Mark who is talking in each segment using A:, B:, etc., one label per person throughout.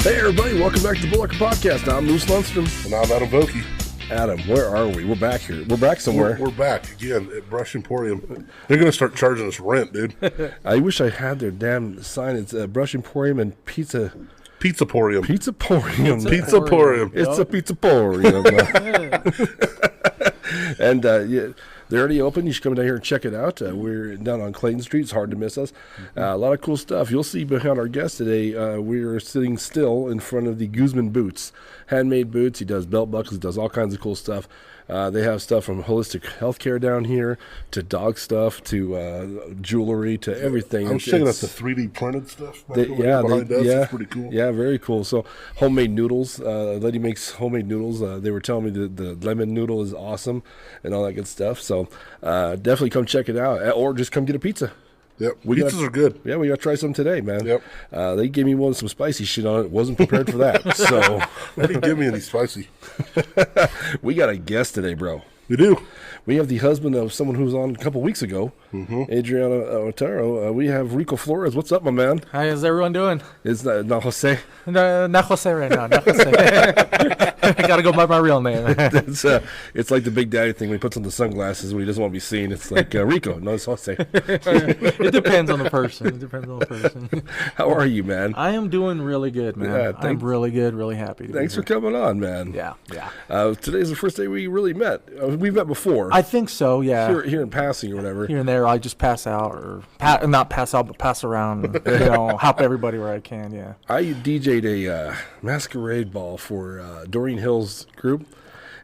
A: Hey everybody, welcome back to the Bullhucker Podcast. I'm Moose Lundstrom.
B: And I'm Adam Vokey.
A: Adam, where are we? We're back here. We're back somewhere.
B: We're back again at Brush Emporium. They're going to start charging us rent, dude.
A: I wish I had their damn sign. It's Brush Emporium and Pizza.
B: Pizzaporium.
A: Pizzaporium.
B: Pizzaporium.
A: It's a Pizzaporium. And yeah, they're already open. You should come down here and check it out. We're down on Clayton Street. It's hard to miss us. A lot of cool stuff. You'll see behind our guest today, we're sitting still in front of the Guzman Boots. Handmade boots. He does belt buckles. He does all kinds of cool stuff. They have stuff from holistic healthcare down here to dog stuff to jewelry to everything.
B: I was checking out the 3D printed stuff.
A: It's
B: pretty cool.
A: Yeah, very cool. So homemade noodles. A lady makes homemade noodles. They were telling me the lemon noodle is awesome and all that good stuff. So definitely come check it out, or just come get a pizza.
B: Yep, pizzas are good.
A: Yeah, we got to try some today, man.
B: Yep.
A: They gave me one with some spicy shit on it. Wasn't prepared for that. So
B: they didn't give me any spicy.
A: We got a guest today, bro.
B: We do.
A: We have the husband of someone who was on a couple weeks ago, Adriana Otero. We have Rico Flores. What's up, my man?
C: How is everyone doing?
A: It's not Jose.
C: No, not Jose right now. Not Jose. I gotta go by my real name.
A: It's like the Big Daddy thing when he puts on the sunglasses when he doesn't want to be seen. It's like Rico. No, it's Jose.
C: It depends on the person.
A: How are you, man?
C: I am doing really good, man.
A: Yeah,
C: I'm really good, really happy.
A: Thanks for coming on, man.
C: Yeah.
A: Today's the first day we really met. We've met before.
C: I think so, yeah.
A: Here in passing or whatever.
C: Here and there, I just pass out, or not pass out, but pass around, help everybody where I can, yeah.
A: I DJ'd a masquerade ball for Doreen Hill's group,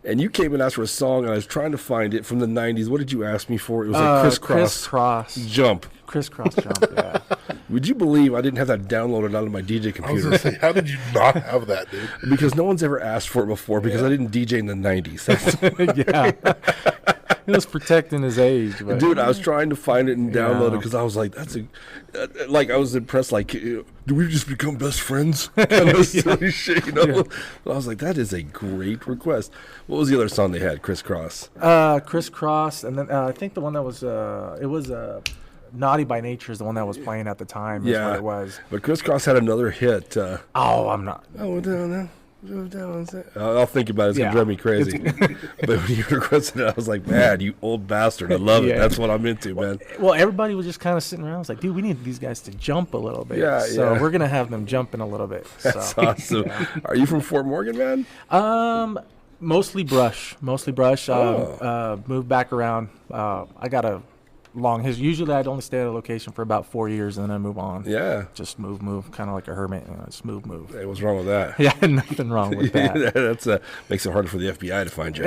A: and you came and asked for a song, and I was trying to find it from the 90s. What did you ask me for? It was like Crisscross Jump.
C: Crisscross Jump, yeah.
A: Would you believe I didn't have that downloaded onto my DJ computer?
B: I was going to say, how did you not have that, dude?
A: Because no one's ever asked for it before, because I didn't DJ in the 90s.
C: Yeah. He was protecting his age. But.
A: Dude, I was trying to find it and download it because I was like, I was impressed, like, do we just become best friends? Kind of silly shit, you know? Yeah. I was like, that is a great request. What was the other song they had, Crisscross?
C: Crisscross, and then I think the one that was, it was Naughty by Nature is the one that was playing at the time. Yeah, what it was.
A: But Crisscross had another hit.
C: I'm not.
A: Oh, no. I'll think about it. It's going to drive me crazy. But when you requested it, I was like, man, you old bastard. I love it. That's what I'm into, man.
C: Well, everybody was just kind of sitting around. I was like, dude, we need these guys to jump a little bit. So we're going to have them jumping a little bit.
A: That's awesome. Yeah. Are you from Fort Morgan, man?
C: Mostly Brush. Moved back around. I got a long history. Usually I'd only stay at a location for about 4 years and then I move on.
A: Yeah.
C: Just move, kind of like a hermit. Just move.
A: Hey, what's wrong with that?
C: Yeah, nothing wrong with that.
A: That's makes it harder for the FBI to find you.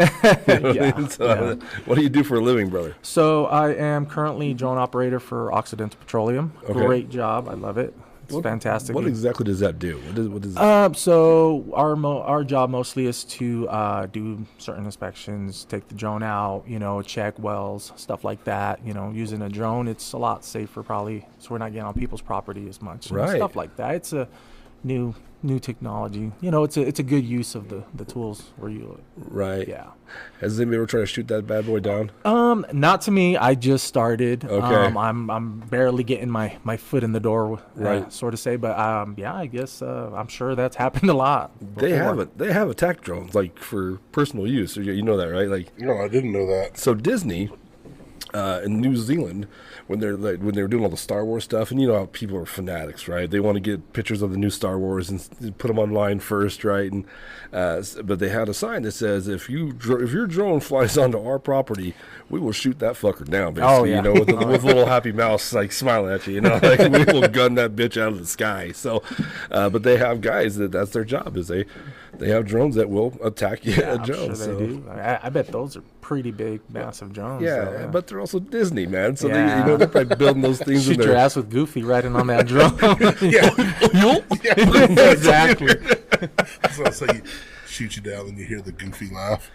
A: What do you do for a living, brother?
C: So I am currently drone operator for Occidental Petroleum. Okay. Great job. I love it. It's fantastic.
A: What exactly does that do? What is
C: so our job mostly is to do certain inspections, take the drone out, check wells, stuff like that. Using a drone, it's a lot safer probably, so we're not getting on people's property as much.
A: Right.
C: Stuff like that. It's a new technology. It's a good use of the tools where you.
A: Right.
C: Yeah.
A: Has anybody ever tried to shoot that bad boy down?
C: Not to me. I just started.
A: Okay.
C: I'm barely getting my foot in the door,
A: right,
C: sort of say. But I guess I'm sure that's happened a lot. Before.
A: They have attack drones like for personal use. You know that, right? Like.
B: No, I didn't know that.
A: So Disney. In New Zealand, when they were doing all the Star Wars stuff, and you know how people are fanatics, right? They want to get pictures of the new Star Wars and put them online first, right? And but they had a sign that says if your drone flies onto our property, we will shoot that fucker down, basically.
C: Oh, yeah.
A: With a little happy mouse like smiling at you, like we will gun that bitch out of the sky. So, but they have guys that's their job is they have drones that will attack you.
C: Yeah, I'm sure they do. I bet those are pretty big, massive drones.
A: Yeah, but they're also Disney, man. So they're probably building those things.
C: Shoot your ass with Goofy riding on that drone. Exactly.
B: That's what I say. Shoot you down and you hear the Goofy laugh.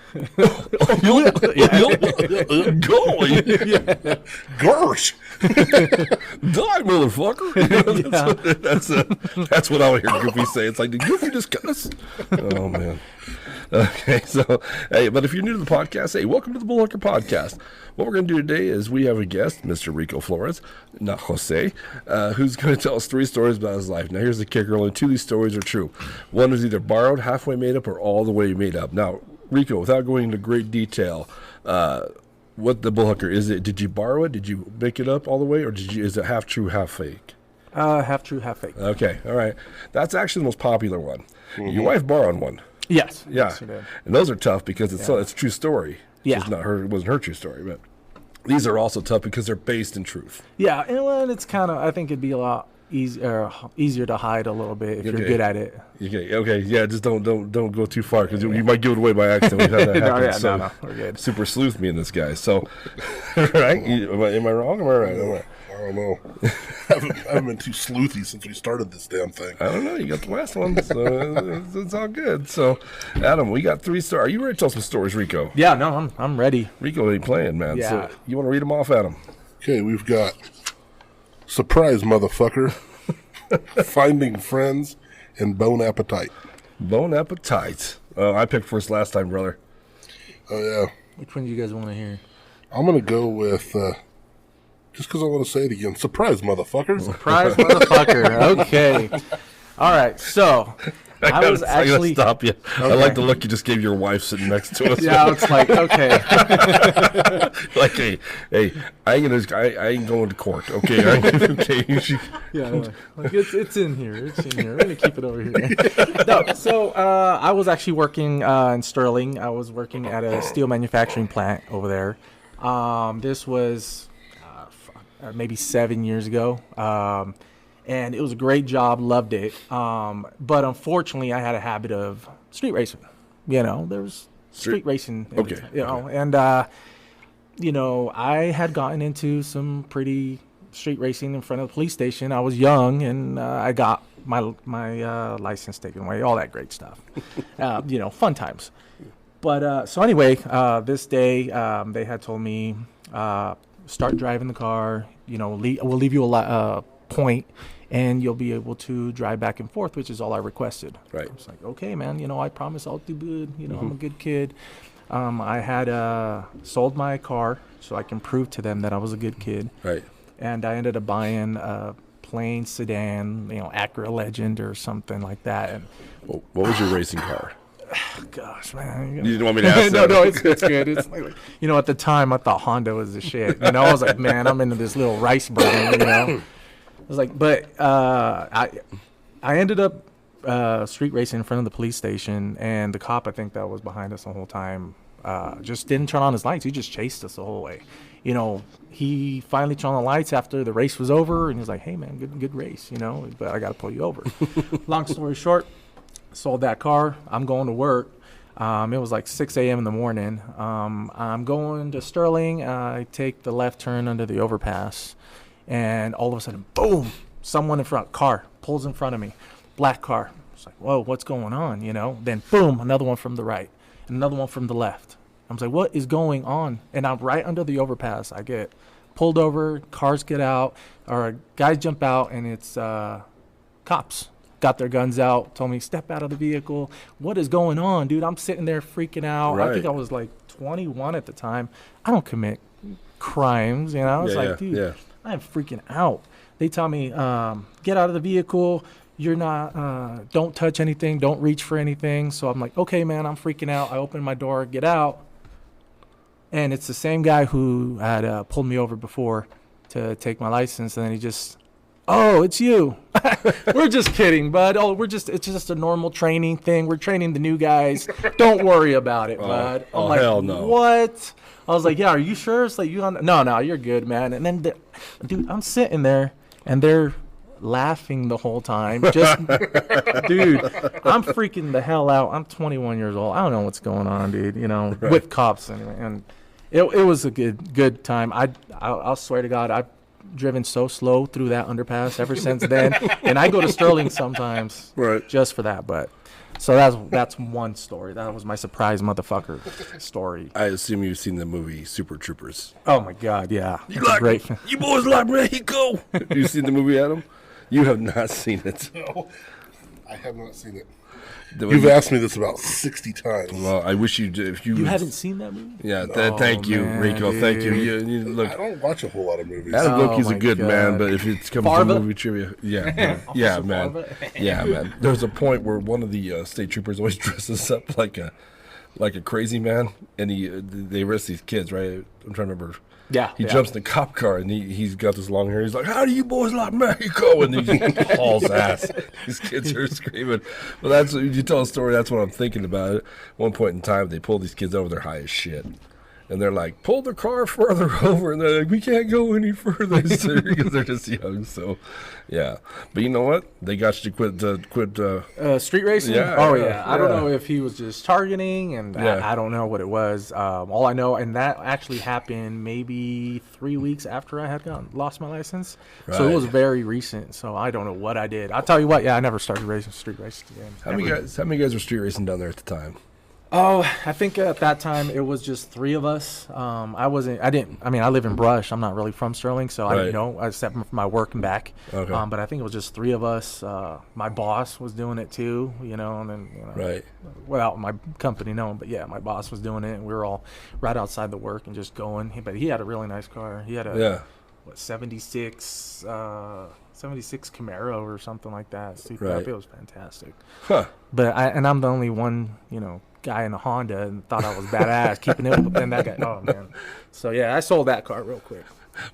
B: Gosh.
A: Die, motherfucker. That's what I would hear Goofy say. It's like, did Goofy just cuss? Oh, man. Okay, so, hey, but if you're new to the podcast, hey, welcome to the Bullhucker podcast. What we're going to do today is we have a guest, Mr. Rico Flores, not Jose, who's going to tell us 3 stories about his life. Now, here's the kicker. Only 2 of these stories are true. One is either borrowed, halfway made up, or all the way made up. Now, Rico, without going into great detail, what the Bullhucker is it? Did you borrow it? Did you make it up all the way, or is it half true, half fake?
C: Half true, half fake.
A: Okay, all right. That's actually the most popular one. Your wife borrowed one.
C: Yes.
A: Yeah,
C: Yes, she did.
A: and those are tough because it's a true story.
C: Yeah.
A: It's not her. It wasn't her true story, but these are also tough because they're based in truth.
C: Yeah, and well, it's kind of. I think it'd be a lot easier to hide a little bit if you're good at it.
A: Okay, yeah. Just don't go too far because you might give it away by accident. We've had that happen.
C: No, we're good.
A: Super sleuth me in this guy. So, right? Am I wrong? Am I right?
B: I don't know. I haven't been too sleuthy since we started this damn thing.
A: I don't know. You got the last one, so it's all good. So, Adam, we got 3 stories. Are you ready to tell some stories, Rico?
C: Yeah, no, I'm ready.
A: Rico ain't playing, man.
C: Yeah.
A: So you want to read them off, Adam?
B: Okay, we've got surprise, motherfucker, finding friends, and bone appetite.
A: Bone appetite. I picked first last time, brother.
B: Oh yeah,
C: Which one do you guys want to hear?
B: I'm gonna go with just because I want to say it again. Surprise, motherfucker.
C: Surprise, motherfucker. Okay. All right. So I was actually
A: stop you. Okay. I like the look you just gave your wife sitting next to us.
C: Yeah, it's like okay.
A: Like, hey, I ain't going to court. Okay, okay.
C: Yeah, like it's in here. It's in here. We're gonna keep it over here. No, so I was actually working in Sterling. I was working at a steel manufacturing plant over there. This was maybe 7 years ago. And it was a great job, loved it. But unfortunately, I had a habit of street racing. You know, there was street racing.
A: Okay.
C: And I had gotten into some pretty street racing in front of the police station. I was young, and I got my license taken away, all that great stuff. Fun times. But so anyway, this day they had told me, start driving the car. We'll leave you a point, and you'll be able to drive back and forth, which is all I requested.
A: Right.
C: I was like, okay, man. I promise I'll do good. I'm a good kid. I had sold my car so I can prove to them that I was a good kid.
A: Right.
C: And I ended up buying a plain sedan, Acura Legend or something like that. And
A: What was your racing car?
C: gosh, man.
A: You didn't want me to ask
C: no,
A: that?
C: no, it's good. It's like, at the time I thought Honda was the shit. I was like, man, I'm into this little rice burger, I was like, but I ended up street racing in front of the police station, and the cop, I think that was behind us the whole time, just didn't turn on his lights. He just chased us the whole way. He finally turned on the lights after the race was over, and he was like, hey, man, good race, but I got to pull you over. Long story short, sold that car. I'm going to work. It was like 6 a.m. in the morning. I'm going to Sterling. I take the left turn under the overpass, and all of a sudden, boom, someone in front, car pulls in front of me, black car. It's like, whoa, what's going on, Then boom, another one from the right, and another one from the left. I'm like, what is going on? And I'm right under the overpass. I get pulled over, cars get out, or guys jump out, and it's cops. Got their guns out, told me, step out of the vehicle. What is going on, dude? I'm sitting there freaking out.
A: Right.
C: I think I was like 21 at the time. I don't commit crimes, It's like, dude, I am freaking out. They tell me, get out of the vehicle. You're not, don't touch anything. Don't reach for anything. So I'm like, okay, man, I'm freaking out. I open my door, get out. And it's the same guy who had pulled me over before to take my license. And then he just, oh, it's you. We're just kidding, bud. It's just a normal training thing. We're training the new guys. Don't worry about it, bud. I'm like,
A: hell no.
C: What? I was like, yeah, are you sure? It's like, no, you're good, man. And then, dude, I'm sitting there, and they're laughing the whole time. Just, dude, I'm freaking the hell out. I'm 21 years old. I don't know what's going on, dude,
A: Right.
C: with cops. And it was a good time. I'll swear to God, I've driven so slow through that underpass ever since then. And I go to Sterling sometimes just for that. But so that's one story. That was my surprise motherfucker story.
A: I assume you've seen the movie Super Troopers.
C: Oh my God, yeah.
A: You boys like Mexico? You seen the movie, Adam? You have not seen it.
B: No, I have not seen it.
A: The-
B: You've asked me this about 60 times.
A: Well, I wish you did. If you
C: You haven't seen that movie?
A: Yeah, thank you,
C: man,
A: Rico. Thank you.
C: dude.
A: You look.
B: I don't watch a whole lot of movies.
A: Adam
C: Oh,
A: Loki's a
C: my
A: good
C: God.
A: man, but if it's coming to
C: Farva?
A: movie trivia, yeah, man, yeah, man. There's a point where one of the state troopers always dresses up like a crazy man, and they arrest these kids, right? I'm trying to remember.
C: Yeah.
A: He jumps in the cop car, and he's got this long hair. He's like, "How do you boys like Mexico?" And he just hauls ass. These kids are screaming. Well, that's you tell a story. That's what I'm thinking about. At one point in time, they pull these kids over. They're high as shit. And they're like, pull the car further over. And they're like, we can't go any further because they're just young. So, yeah. But you know what? They got you to quit.
C: Street racing?
A: Yeah,
C: Oh,
A: yeah,
C: yeah. I don't
A: yeah.
C: know if he was just targeting, and
A: Yeah.
C: I don't know what it was. All I know, and that actually happened maybe 3 weeks after I had lost my license. So
A: Right.
C: it was very recent. So I don't know what I did. I'll tell you what, yeah, I never started racing street racing again.
A: How many guys were street racing down there at the time?
C: Oh, I think at that time it was just 3 of us. I live in Brush. I'm not really from Sterling, so I
A: Right.
C: didn't know, except for my work and back.
A: Okay.
C: But I think it was just 3 of us. My boss was doing it too, and then,
A: Right.
C: without my company knowing, but yeah, my boss was doing it, and we were all right outside the work and just going. But he had a really nice car. He had a 76 Camaro or something like that. Super
A: Right.
C: up. It was fantastic.
A: Huh.
C: But I'm the only one, guy in a Honda, and thought I was badass keeping it up with that guy. Oh man. So yeah, I sold that car real quick.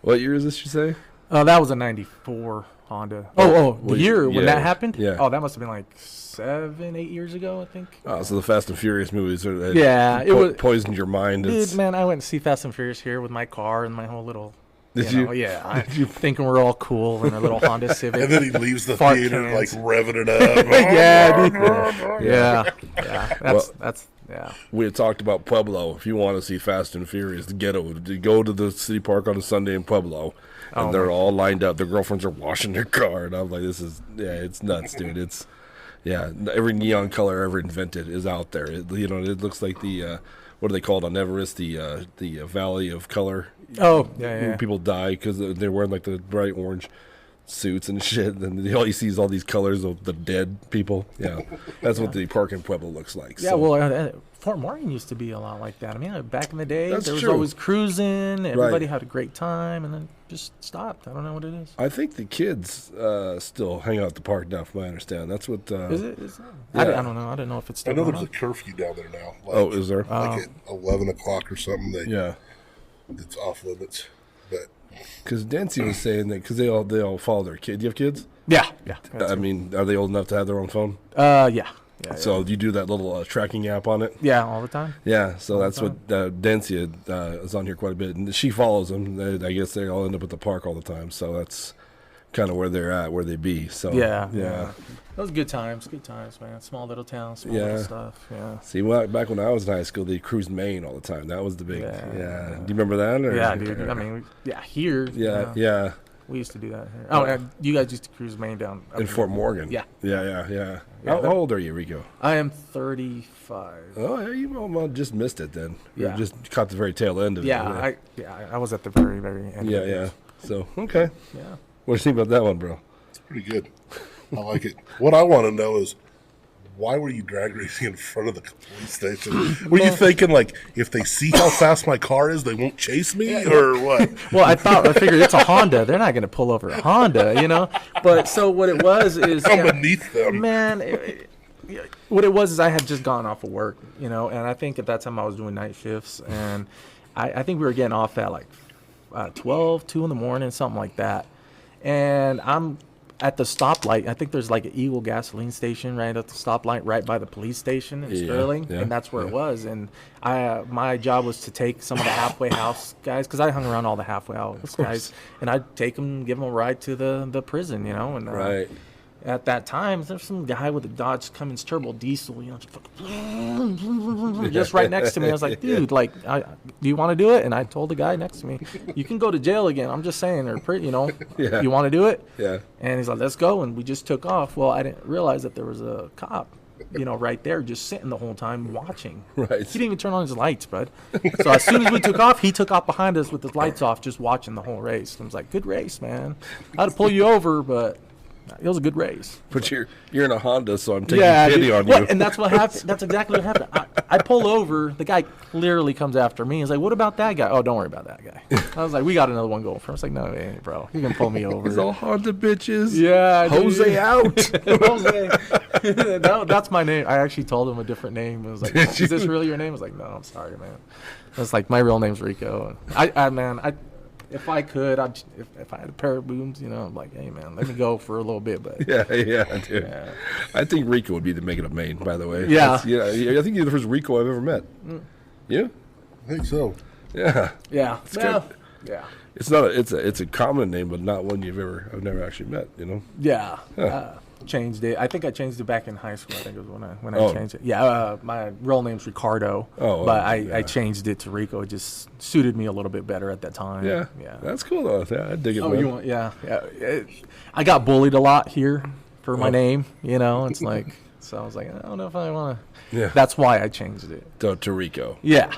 A: What year is this, you say?
C: That was a 94 Honda. The
A: Well,
C: year when
A: yeah,
C: that happened?
A: yeah.
C: Oh, that must have been like 7-8 years ago, I think.
A: Oh, so the Fast and Furious movies are
C: Yeah, it was
A: poisoned your mind.
C: Dude, man, I went to see Fast and Furious here with my car and my whole little.
A: Did you?
C: Yeah, I thinking we're all cool in a little Honda Civic.
B: And then he leaves the
C: Fart
B: theater
C: cans.
B: like revving it up.
C: Yeah, dude. Yeah. That's yeah.
A: We had talked about Pueblo. If you want to see Fast and Furious, the ghetto, to go to the city park on a Sunday in Pueblo, and they're all lined up. Their girlfriends are washing their car, and I'm like, it's nuts, dude. It's every neon color ever invented is out there. It looks like the what do they call it on Everest? The Valley of Color.
C: Oh, yeah.
A: People die because they're wearing like the bright orange suits and shit, and all you see is all these colors of the dead people. Yeah, that's what the park in Pueblo looks like.
C: Yeah,
A: so.
C: well, Fort Morgan used to be a lot like that. I mean, back in the day,
A: That's
C: there was
A: true.
C: always cruising. Everybody
A: Right.
C: had a great time, and then just stopped. I don't know what it is.
A: I think the kids still hang out at the park now, from what I understand. That's what.
C: Is it?
A: Yeah.
C: I don't know. I don't know if it's
B: I
C: still
B: know
C: going
B: there's a
C: on.
B: curfew down there now. Like,
A: Oh, is there?
B: like at 11 o'clock or something.
A: Yeah,
B: It's off limits. But
A: because Dancy was saying that because they all follow their kid. Do you have kids?
C: Yeah.
A: I mean, are they old enough to have their own phone?
C: Yeah.
A: So you do that little tracking app on it?
C: Yeah, all the time.
A: Yeah, so that's what Dancia is on here quite a bit, and she follows them. I guess they all end up at the park all the time, so that's kind of where they're at, where they be. So
C: Yeah. Those good times, man. Small little town, small little stuff. Yeah.
A: See, back when I was in high school, they cruised Maine all the time. That was the big. Yeah.
C: Yeah.
A: Do you remember that? Or?
C: Yeah, dude. I mean, here.
A: Yeah.
C: We used to do that here. Oh, and you guys used to cruise Maine down up
A: In Fort Morgan.
C: Yeah.
A: Yeah. How old are you, Rico?
C: I am 35.
A: Oh, yeah, you almost just missed it then. You
C: Yeah.
A: just caught the very tail end of it.
C: I was at the very, very end.
A: Yeah,
C: of it.
A: yeah. So, okay.
C: Yeah.
A: What do you think about that one, bro?
B: it's pretty good. I like it. What I want to know is, why were you drag racing in front of the police station? Were you thinking, like, if they see how fast my car is, they won't chase me, or what?
C: Well, I figured it's a Honda. They're not going to pull over a Honda, But so what it was is,
B: I'm beneath them.
C: man, what it was is I had just gone off of work, and I think at that time I was doing night shifts, and I think we were getting off at like 2 in the morning, something like that. And I'm at the stoplight. I think there's like an Eagle gasoline station right at the stoplight, right by the police station in Sterling, and that's where it was. And my job was to take some of the halfway house guys, because I hung around all the halfway house guys, and I'd take them, give them a ride to the prison, and
A: Right.
C: at that time, there's some guy with a Dodge Cummins turbo diesel, just right next to me. I was like, dude, do you want to do it? And I told the guy next to me, you can go to jail again. I'm just saying,
A: Yeah.
C: you want to do it?
A: Yeah.
C: And he's like, let's go. And we just took off. Well, I didn't realize that there was a cop, right there just sitting the whole time watching.
A: Right.
C: He didn't even turn on his lights, bud. So as soon as we took off, he took off behind us with his lights off, just watching the whole race. I was like, good race, man. I'd pull you over, but It was a good race.
A: But you're in a Honda, so I'm taking pity on you.
C: And that's what happened. That's exactly what happened. I pull over. The guy clearly comes after me. He's like, "What about that guy?" Oh, don't worry about that guy. I was like, "We got another one going for him." I was like, "No, it ain't, bro. You can pull me over."
A: It's all Honda bitches.
C: Yeah,
A: Jose out.
C: Jose. That's my name. I actually told him a different name. I was like, "Is this really your name?" I was like, "No, I'm sorry, man." It's like my real name's Rico. If I could, if I had a pair of booms, I'm like, hey man, let me go for a little bit. But
A: yeah, dude. Yeah. I think Rico would be the make it of Maine, by the way.
C: Yeah.
A: I think you're the first Rico I've ever met. Yeah?
B: I think so.
A: Yeah.
C: Yeah. Yeah.
A: It's not it's a common name, but not one I've never actually met,
C: Yeah.
A: Huh.
C: Changed it. I think I changed it back in high school. I think it was when I changed it. Yeah, my real name's Ricardo, but I changed it to Rico. It just suited me a little bit better at that time.
A: Yeah. That's cool though. Yeah, I dig it.
C: Oh,
A: man.
C: Yeah. I got bullied a lot here for my name. It's like, so I was like, I don't know if I want to.
A: Yeah.
C: That's why I changed it.
A: To Rico.
C: Yeah.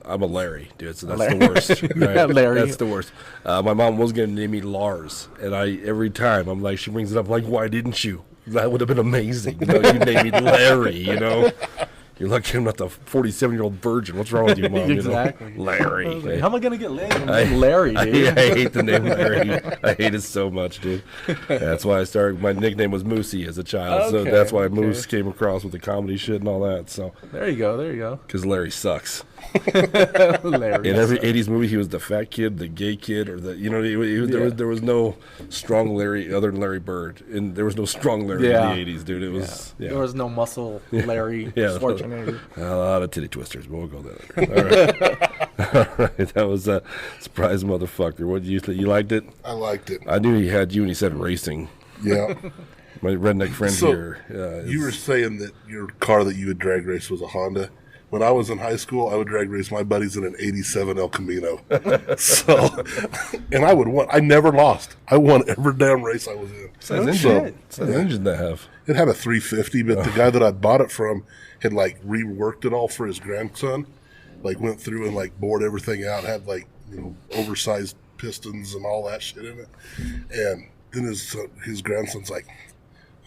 A: I'm a Larry, dude. So that's
C: Larry.
A: the worst. Right?
C: Larry.
A: That's the worst. My mom was gonna name me Lars, and every time I'm like, she brings it up, like, why didn't you? That would have been amazing. You named me Larry. You're lucky I'm not the 47-year-old virgin. What's wrong with you, Mom?
C: Exactly.
A: Larry.
C: Like, how am I gonna get laid? Larry, dude.
A: I hate the name Larry. I hate it so much, dude. That's why I started. My nickname was Moosey as a child, so that's why Moose came across with the comedy shit and all that. So
C: there you go.
A: Because Larry sucks.
C: Larry.
A: In every '80s movie, he was the fat kid, the gay kid, or there was no strong Larry other than Larry Bird, and there was no strong Larry in the '80s, dude. It was
C: there was no muscle Larry Schwarzenegger.
A: A lot of titty twisters, but we'll go there. All right. All right, that was a surprise motherfucker. What did you think? You liked it?
B: I liked it.
A: I knew he had you, and he said racing.
B: Yeah.
A: My redneck friend here.
B: You were saying that your car that you would drag race was a Honda. When I was in high school, I would drag race my buddies in an '87 El Camino. And I never lost. I won every damn race I was in.
A: What's that engine they have?
B: It had a 350, but the guy that I bought it from had reworked it all for his grandson. Went through and bored everything out, had oversized pistons and all that shit in it. And then his grandson's like,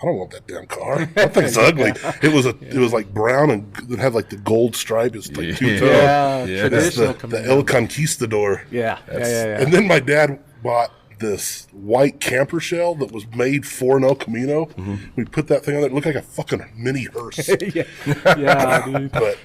B: I don't want that damn car. That thing's ugly. It was brown and it had the gold stripe. It's two-tone.
C: Yeah.
B: It's the El Conquistador.
C: Yeah.
B: And then my dad bought this white camper shell that was made for an El Camino. Mm-hmm. We put that thing on there. It looked like a fucking mini hearse.
C: Yeah, dude.
B: But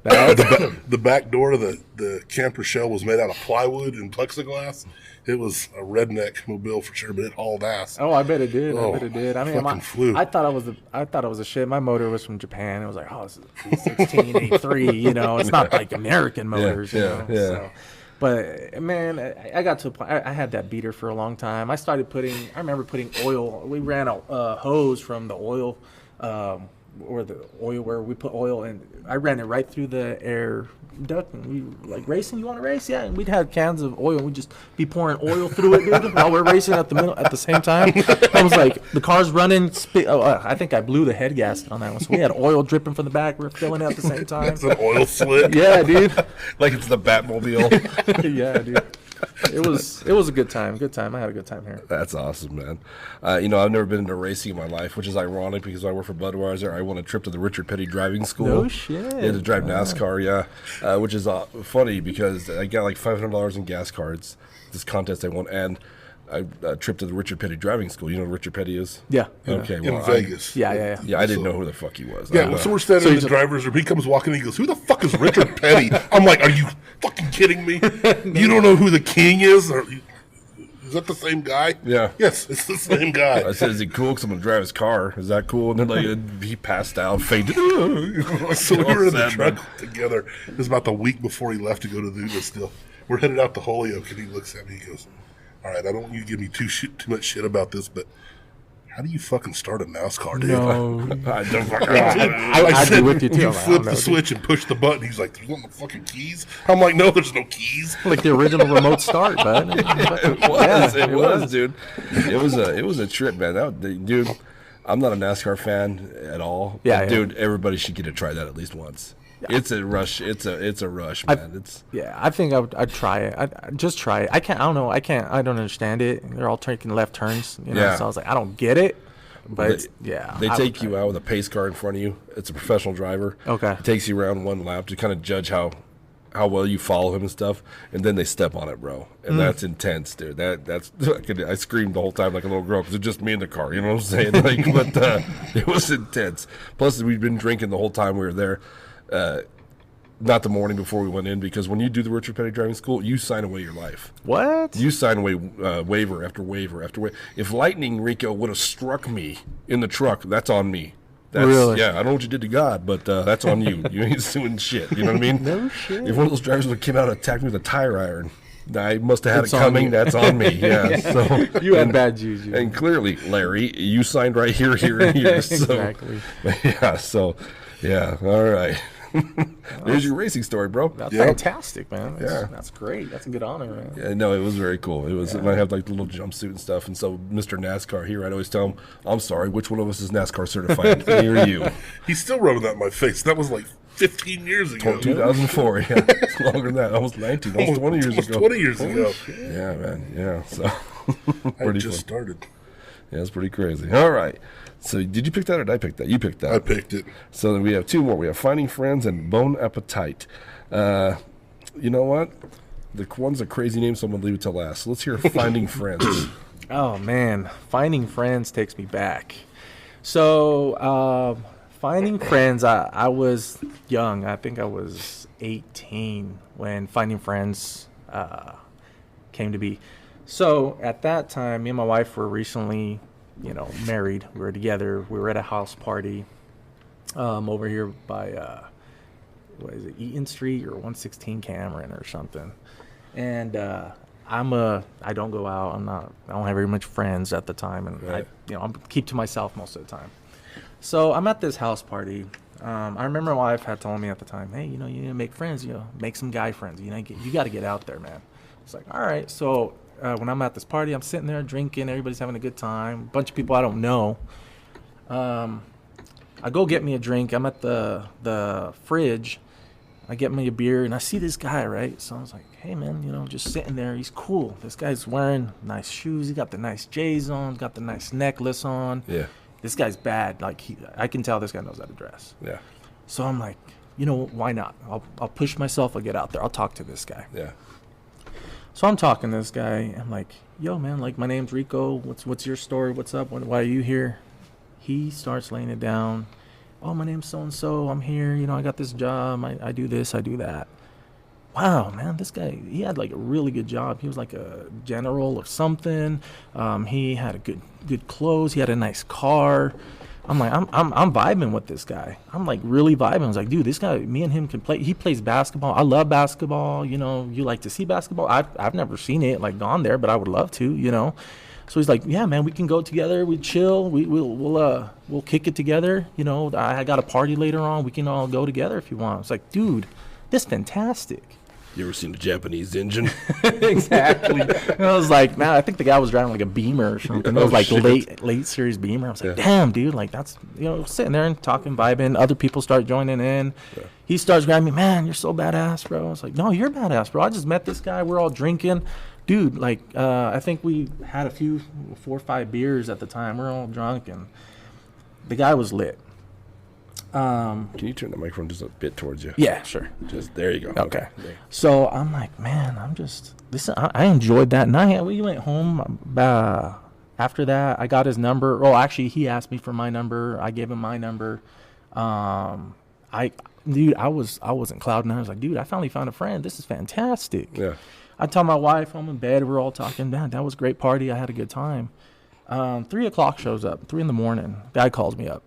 B: the back door of the camper shell was made out of plywood and plexiglass. It was a redneck mobile for sure, but it hauled ass.
C: Oh, I bet it did. I mean,
B: flew.
C: I thought it was a shit. My motor was from Japan. It was like, this is a 16, 83, It's not like American motors,
A: Yeah.
C: So, but man, I got to a point. I had that beater for a long time. I remember putting oil. We ran a hose from the oil, or the oil where we put oil, and I ran it right through the air duct. And we racing. You want to race? Yeah. And we'd have cans of oil. And we'd just be pouring oil through it, dude, while we're racing at the same time. I was like, the car's running. I think I blew the head gasket on that one. So we had oil dripping from the back. We were filling it at the same time.
B: It's an oil slick.
C: Yeah, dude.
A: Like it's the Batmobile.
C: Yeah, dude. It was a good time. I had a good time here.
A: That's awesome, man. I've never been into racing in my life, which is ironic because I work for Budweiser. I won a trip to the Richard Petty driving school.
C: No shit.
A: Yeah, to drive NASCAR, which is funny because I got $500 in gas cards. This contest I won, and a trip to the Richard Petty driving school. You know what Richard Petty is?
C: Yeah.
A: Okay.
B: In Vegas.
C: Yeah.
A: Yeah, I didn't know who the fuck he was.
B: Yeah, so we're standing in the driver's room. He comes walking and he goes, "Who the fuck is Richard Petty?" I'm like, "Are you fucking kidding me? You don't know who the king is? Is that the same guy?"
A: Yeah.
B: Yes, it's the same guy.
A: I said, "Is he cool? Because I'm going to drive his car. Is that cool?" And then he passed out, fainted.
B: So we were in the truck together. It was about the week before he left to go to the still. We're headed out to Holyoke, and he looks at me. He goes, "All right, I don't want you to give me too much shit about this, but how do you fucking start a NASCAR, dude?"
C: No.
A: I don't fucking
C: I'd be with you too.
B: You flip the switch and push the button. He's like, "There's no fucking keys." I'm like, "No, there's no keys."
C: Like the original remote start, bud.
A: It was, dude. It was a trip, man. Dude, I'm not a NASCAR fan at all.
C: Yeah,
A: but, dude, everybody should get to try that at least once. It's a rush. It's a rush, man.
C: I think I'd try it. I'd just try it. I don't know. I don't understand it. They're all taking left turns. So I was like, I don't get it. But
A: they take you out with a pace car in front of you. It's a professional driver.
C: Okay.
A: It takes you around one lap to kind of judge how well you follow him and stuff, and then they step on it, bro. And that's intense, dude. That's I screamed the whole time like a little girl because it's just me in the car. You know what I'm saying? But it was intense. Plus, we'd been drinking the whole time we were there. Not the morning before we went in, because when you do the Richard Petty driving school, you sign away your life.
C: What?
A: You sign away waiver after waiver after waiver. If lightning, Rico, would have struck me in the truck, that's on me.
C: Really?
A: Yeah, I don't know what you did to God, but that's on you. You ain't doing shit. You know what I mean?
C: No shit.
A: If one of those drivers would have came out and attacked me with a tire iron, I must have had it coming. That's on me. Yeah. So
C: you had bad juju.
A: And clearly, Larry, you signed right here, here, and here.
C: Exactly.
A: Yeah. All right. There's your racing story, bro.
C: That's fantastic, man. That's great. That's a good honor, man.
A: Yeah, no, it was very cool. It was. And I have like the little jumpsuit and stuff. And so, Mr. NASCAR here, I'd always tell him, "I'm sorry, which one of us is NASCAR certified? Me or you?"
B: He's still rubbing that in my face. That was like 15 years ago.
A: 2004. Yeah, it's longer than that. Almost 19. Almost 20 years ago.
B: 20 years ago.
A: Yeah, man. Yeah. So,
B: I just started.
A: Yeah, it's pretty crazy. All right. So, did you pick that or did I pick that? You picked that.
B: I picked it.
A: So, then we have two more. We have Finding Friends and Bone Appetite. You know what? The one's a crazy name, so I'm going to leave it to last. So let's hear Finding Friends.
C: Oh, man. Finding Friends takes me back. So, Finding Friends, I was young. I think I was 18 when Finding Friends came to be. So, at that time, me and my wife were recently married. We were together. We were at a house party over here by, what is it, Eaton Street or 116 Cameron or something. And I don't go out. I don't have very much friends at the time, and
A: right.
C: I keep to myself most of the time. So I'm at this house party. I remember my wife had told me at the time, hey, you need to make friends. Make some guy friends. You got to get out there, man. It's like, all right. So when I'm at this party, I'm sitting there drinking. Everybody's having a good time. A bunch of people I don't know. I go get me a drink. I'm at the fridge. I get me a beer, and I see this guy, right? So I was like, hey, man, just sitting there. He's cool. This guy's wearing nice shoes. He got the nice J's on, got the nice necklace on.
A: Yeah.
C: This guy's bad. Like, I can tell this guy knows how to dress.
A: Yeah.
C: So I'm like, why not? I'll push myself. I'll get out there. I'll talk to this guy.
A: Yeah.
C: So I'm talking to this guy. I'm like, yo, man, like, my name's Rico. What's your story? What's up? Why are you here? He starts laying it down. Oh, my name's so-and-so. I'm here. I got this job. I do this. I do that. Wow, man, this guy, he had like a really good job. He was like a general of something. He had a good clothes. He had a nice car. I'm like, I'm vibing with this guy. I'm like really vibing. I was like, dude, this guy, me and him can play. He plays basketball. I love basketball. You like to see basketball. I've never seen it, like gone there, but I would love to. So he's like, yeah, man, we can go together. We chill. We'll kick it together. I got a party later on. We can all go together if you want. I was like, dude, this is fantastic.
A: You ever seen a Japanese engine?
C: Exactly. And I was like, man, I think the guy was driving like a Beamer or something. It was like late series Beamer. I was like, damn, dude, like that's, sitting there and talking, vibing. Other people start joining in. Yeah. He starts grabbing me, man, you're so badass, bro. I was like, no, you're badass, bro. I just met this guy. We're all drinking. Dude, like, I think we had 4 or 5 beers at the time. We're all drunk, and the guy was lit.
A: Can you turn the microphone just a bit towards you?
C: Yeah, sure.
A: Just there you go.
C: Okay. So I'm like, man, I enjoyed that night. We went home. After that, I got his number. Oh, actually, he asked me for my number. I gave him my number. I was in cloud nine. I was like, dude, I finally found a friend. This is fantastic. Yeah. I tell my wife, I'm in bed. We're all talking. Man, that was a great party. I had a good time. 3 o'clock shows up. 3 a.m. Guy calls me up.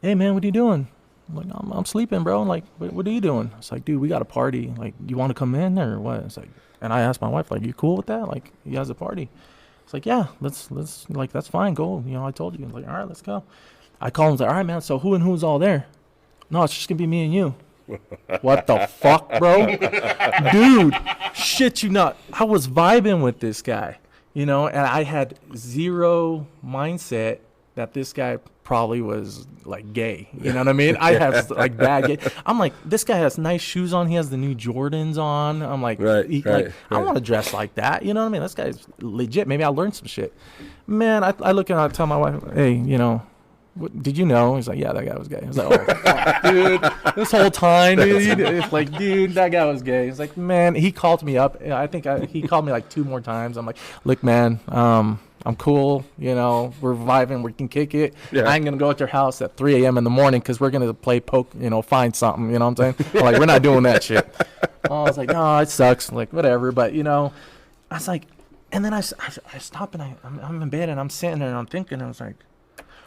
C: Hey, man, what are you doing? I'm like, I'm sleeping, bro. I'm like, what are you doing? It's like, dude, we got a party. Like, you want to come in or what? It's like, and I asked my wife, like, you cool with that? Like, he has a party. It's like, yeah, let's like, that's fine. Go. I told you. I'm like, all right, let's go. I call him. Like, all right, man. So who and who's all there? No, it's just gonna be me and you. What the fuck, bro? Dude, shit you not. I was vibing with this guy, and I had zero mindset that this guy probably was like gay. You know what I mean? I have like bad gay. I'm like, this guy has nice shoes on. He has the new Jordans on. I'm like, I want to dress like that. You know what I mean? This guy's legit. Maybe I'll learn some shit. Man, I look and I tell my wife, hey, you know, what, did you know? He's like, yeah, that guy was gay. I was like, oh, fuck, dude, this whole time, dude. It's like, dude, that guy was gay. He's like, man, he called me up. I think he called me like 2 more times. I'm like, look, man, I'm cool. You know, we're vibing. We can kick it. Yeah. I ain't going to go at your house at 3 a.m. in the morning because we're going to play poke, you know, find something. You know what I'm saying? Like, we're not doing that shit. I was like, no, it sucks. Like, whatever. But, you know, I was like, and then I stop and I'm in bed and I'm sitting there and I'm thinking, I was like,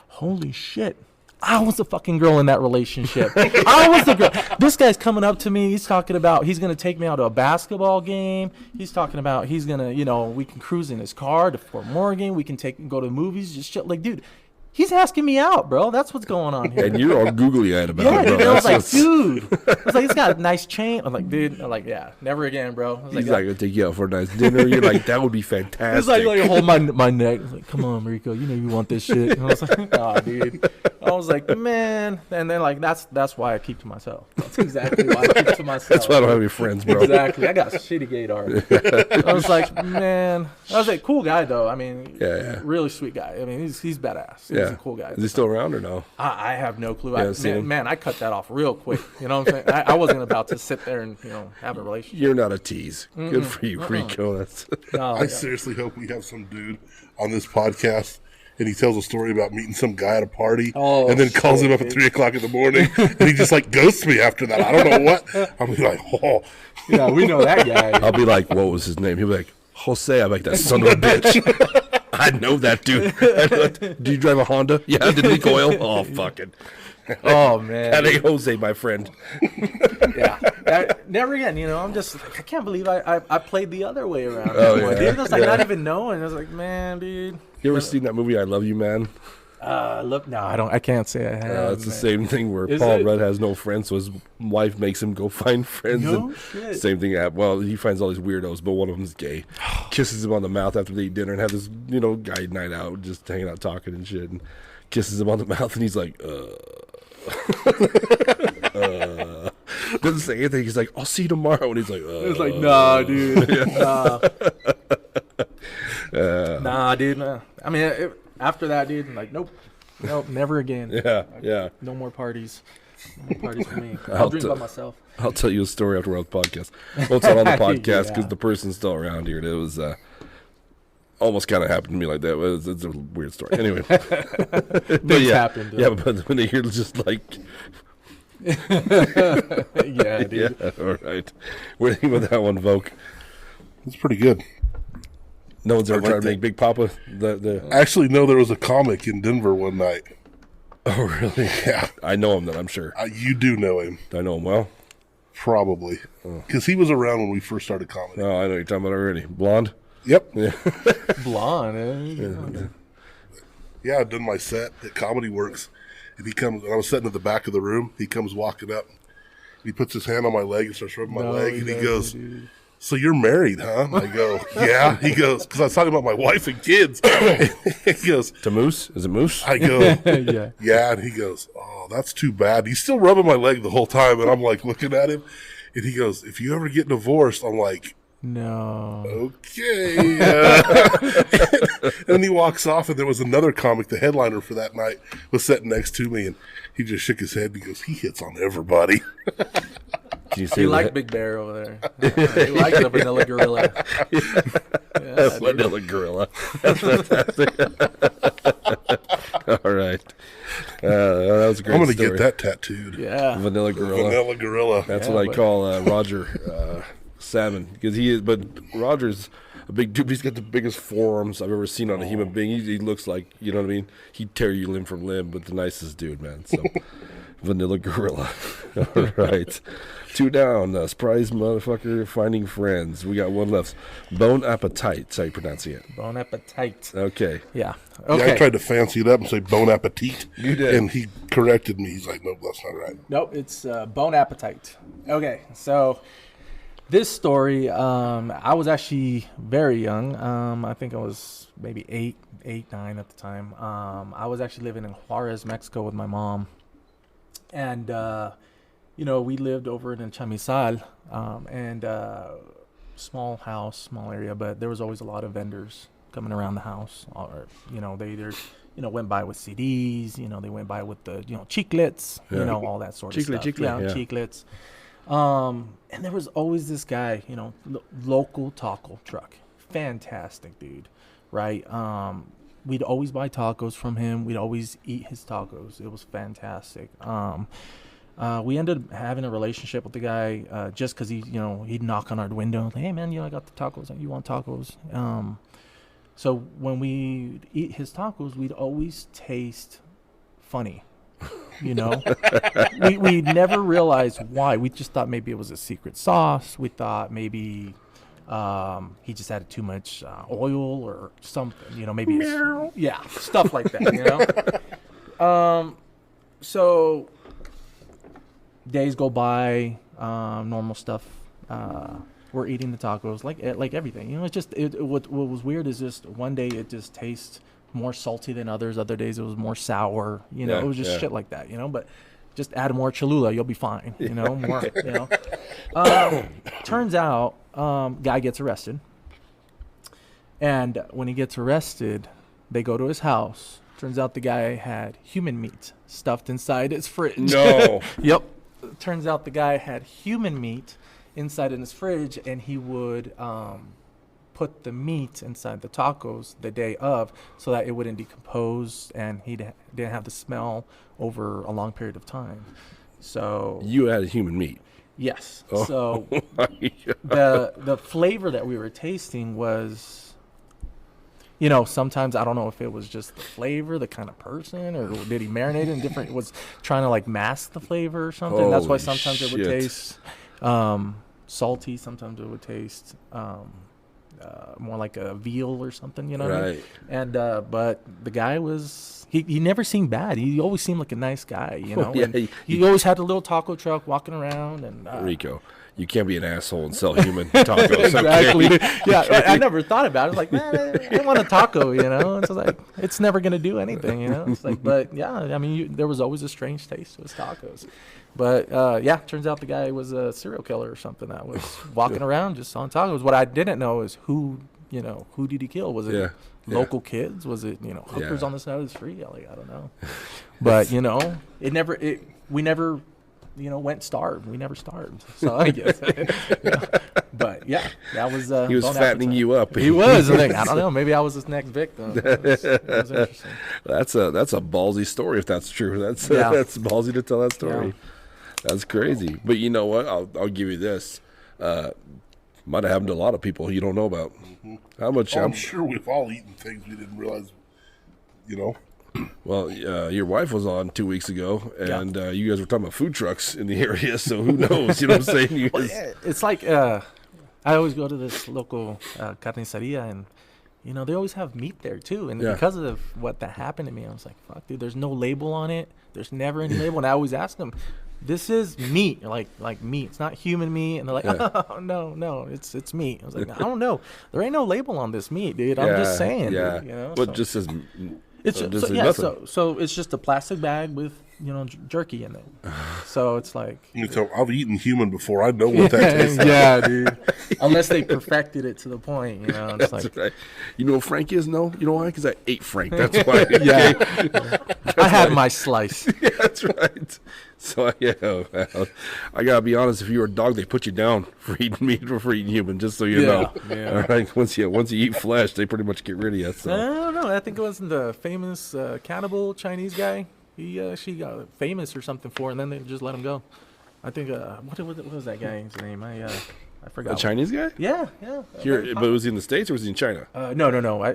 C: holy shit. I was the fucking girl in that relationship. I was the girl. This guy's coming up to me. He's talking about he's going to take me out to a basketball game. He's talking about he's going to, you know, we can cruise in his car to Fort Morgan. We can go to the movies. Just shit. Like, dude, he's asking me out, bro. That's what's going on here.
A: And you're all googly-eyed about it, bro.
C: Dude, I was like, dude. I was like, he's got a nice chain. I'm like, dude. I'm like, yeah, never again, bro. I was
A: he's like, going to take you out for a nice dinner. You're like, that would be fantastic.
C: He's like hold my neck. I was like, come on, Rico. You know you want this shit. And I was like, oh, dude. I was like, man. And then, like, that's why I keep to myself. That's exactly why I keep to myself.
A: That's why I don't have any friends, bro.
C: Exactly. I got a shitty gaydar. I was like, man. I was like, cool guy, though. I mean, really sweet guy. I mean, he's badass. He's a cool guy.
A: Is he still around or no?
C: I have no clue. Man, I cut that off real quick. You know what I'm saying? I wasn't about to sit there and, you know, have a relationship.
A: You're not a tease. Good for you, Rico.
B: I seriously hope we have some dude on this podcast and he tells a story about meeting some guy at a party and then calls him up at 3 o'clock in the morning and he just like ghosts me after that. I don't know what. I'll be like, oh.
C: Yeah, we know that guy.
A: I'll be like, what was his name? He'll be like, Jose. I'm like, that son of a bitch. I know that dude. Do you drive a Honda? Yeah, did leak oil? Oh, fucking.
C: Oh, man.
A: That ain't Jose, my friend.
C: Yeah. Never again, you know, I'm just, I can't believe I played the other way around. Dude, I was like, not even knowing. I was like, man, dude.
A: You ever seen that movie, I Love You, Man?
C: No, I can't say I have.
A: It's the same thing where Paul Rudd has no friends, so his wife makes him go find friends.
C: No shit.
A: Same thing. Well, he finds all these weirdos, but one of them's gay. Kisses him on the mouth after they eat dinner and have this, you know, guy night out, just hanging out talking and shit. And kisses him on the mouth, and he's like, doesn't say anything. He's like, I'll see you tomorrow. And he's like,
C: It's like, nah, dude. Nah, dude. Nah. I mean, after that, dude, I'm like, nope, never again.
A: Yeah.
C: No more parties. No more parties for me. I'll drink by myself.
A: I'll tell you a story after we're on the podcast. Well, it's not on the podcast because the person's still around here. It was almost kind of happened to me like that. It's a weird story. Anyway.
C: Things happened.
A: Yeah, but when they hear just like...
C: Yeah, dude.
A: Yeah, all right. What do you think about that one, Vogue?
B: It's pretty good.
A: No one's ever tried to make Big Papa
B: Actually, no, there was a comic in Denver one night.
A: Oh, really?
B: Yeah.
A: I know him then, I'm sure.
B: You do know him.
A: Do I know him well?
B: Probably. Because he was around when we first started comedy.
A: Oh, I know what you're talking about already. Blonde?
B: Yep.
A: Yeah.
C: Blonde,
B: Yeah, I've done my set at Comedy Works. And he comes, and I was sitting at the back of the room. He comes walking up. He puts his hand on my leg and starts rubbing my leg. And he goes, so you're married, huh? And I go, yeah. He goes, because I was talking about my wife and kids. He goes,
A: to Moose? Is it Moose?
B: I go, yeah. And he goes, oh, that's too bad. He's still rubbing my leg the whole time. And I'm like looking at him. And he goes, if you ever get divorced, I'm like,
C: no.
B: Okay. And he walks off, and there was another comic, the headliner for that night, was sitting next to me, and he just shook his head and he goes, he hits on everybody.
A: Can you say
C: he liked Big Bear over there. He liked the Vanilla Gorilla. Yeah,
A: Vanilla Gorilla. That's fantastic. All right. That was a great
B: I'm going to
A: story.
B: get that tattooed.
C: Yeah.
A: Vanilla Gorilla.
B: Vanilla Gorilla.
A: That's what I call Roger Salmon. Because but Roger's a big dude. He's got the biggest forearms I've ever seen on a human being. He looks like, you know what I mean? He'd tear you limb from limb, but the nicest dude, man. So, Vanilla Gorilla. All right. 2 down. Surprise motherfucker finding friends. We got one left. Bon Appetit. That's how you pronounce it.
C: Bon Appetit.
A: Okay.
C: Yeah.
B: Okay. Yeah, I tried to fancy it up and say Bon Appetit.
A: You did.
B: And he corrected me. He's like, nope, that's not right.
C: Nope, it's Bon Appetit. Okay, so This story, I was actually very young. I think I was maybe 9 at the time. I was actually living in Juarez, Mexico with my mom. And, we lived over in Chamizal, and small house, small area, but there was always a lot of vendors coming around the house. Or, they either, went by with CDs, they went by with the, chiclets, all that sort of stuff. Chiclets. And there was always this guy, local taco truck. Fantastic dude, right? We'd always buy tacos from him. We'd always eat his tacos. It was fantastic. We ended up having a relationship with the guy just because he'd knock on our window. Like, hey, man, I got the tacos. You want tacos? So when we eat his tacos, we'd always taste funny. We never realized why. We just thought maybe it was a secret sauce. We thought maybe he just added too much oil or something. Maybe stuff like that. So days go by, normal stuff. We're eating the tacos like everything. It's just what was weird is just one day it just tastes more salty than others. Other days it was more sour. It was just shit like that. But just add more Cholula, you'll be fine. More. Turns out, guy gets arrested, and when he gets arrested, they go to his house. Turns out the guy had human meat stuffed inside his fridge.
A: No.
C: Yep. Turns out the guy had human meat inside in his fridge, and he would put the meat inside the tacos the day of so that it wouldn't decompose and he didn't have the smell over a long period of time. So
A: you had human meat.
C: Yes. Oh. So the flavor that we were tasting was, sometimes I don't know if it was just the flavor, the kind of person, or did he marinate it in different, was trying to like mask the flavor or something.
A: Holy
C: That's why sometimes
A: shit.
C: it would taste salty. Sometimes it would taste more like a veal or something, what I mean? And but the guy was he never seemed bad. He always seemed like a nice guy, and he always had a little taco truck walking around. And
A: Rico, you can't be an asshole and sell human tacos.
C: Exactly. Yeah, I never thought about it. I was like, man, I want a taco, It's like it's never gonna do anything, It's like, but yeah, I mean, there was always a strange taste to his tacos. But turns out the guy was a serial killer or something that was walking around just selling tacos. What I didn't know is who did he kill? Was it local kids? Was it, hookers on the side of the street? I don't know. But, we never, went starved. We never starved. So I guess. But yeah, that was.
A: He was fattening you up.
C: He was. I don't know. Maybe I was his next victim. It was interesting.
A: That's a ballsy story if that's true. That's ballsy to tell that story. Yeah. That's crazy. But you know what? I'll give you this. Might have happened to a lot of people you don't know about.
B: Mm-hmm.
A: How much?
B: I'm sure we've all eaten things we didn't realize,
A: Well, your wife was on 2 weeks ago, and you guys were talking about food trucks in the area, so who knows? You know what I'm saying?
C: It's like I always go to this local carniceria, and they always have meat there too. And because of what that happened to me, I was like, fuck, dude, there's no label on it. There's never any label. And I always ask them, this is meat, like meat. It's not human meat. And they're like, oh, no, it's meat. I was like, I don't know. There ain't no label on this meat, dude. I'm just saying.
A: Yeah.
C: Dude,
A: But just says
C: it's so it's just a plastic bag with jerky in it. So it's like,
B: so I've eaten human before. I know what that tastes like.
C: Yeah, dude. Unless they perfected it to the point, It's
A: That's
C: like,
A: right. You know what Frank is? No, you know why? Because I ate Frank. That's why.
C: I had my slice.
A: Yeah, that's right. So I gotta be honest. If you were a dog, they put you down for eating meat or for eating human. Just so you know. Yeah. All right. Once you eat flesh, they pretty much get rid of you. So.
C: I don't know. I think it was the famous cannibal Chinese guy. She got famous or something for, and then they just let him go. I think what was that guy's name? I forgot.
A: A Chinese guy?
C: Yeah.
A: Here, but was he in the States or was he in China?
C: No. I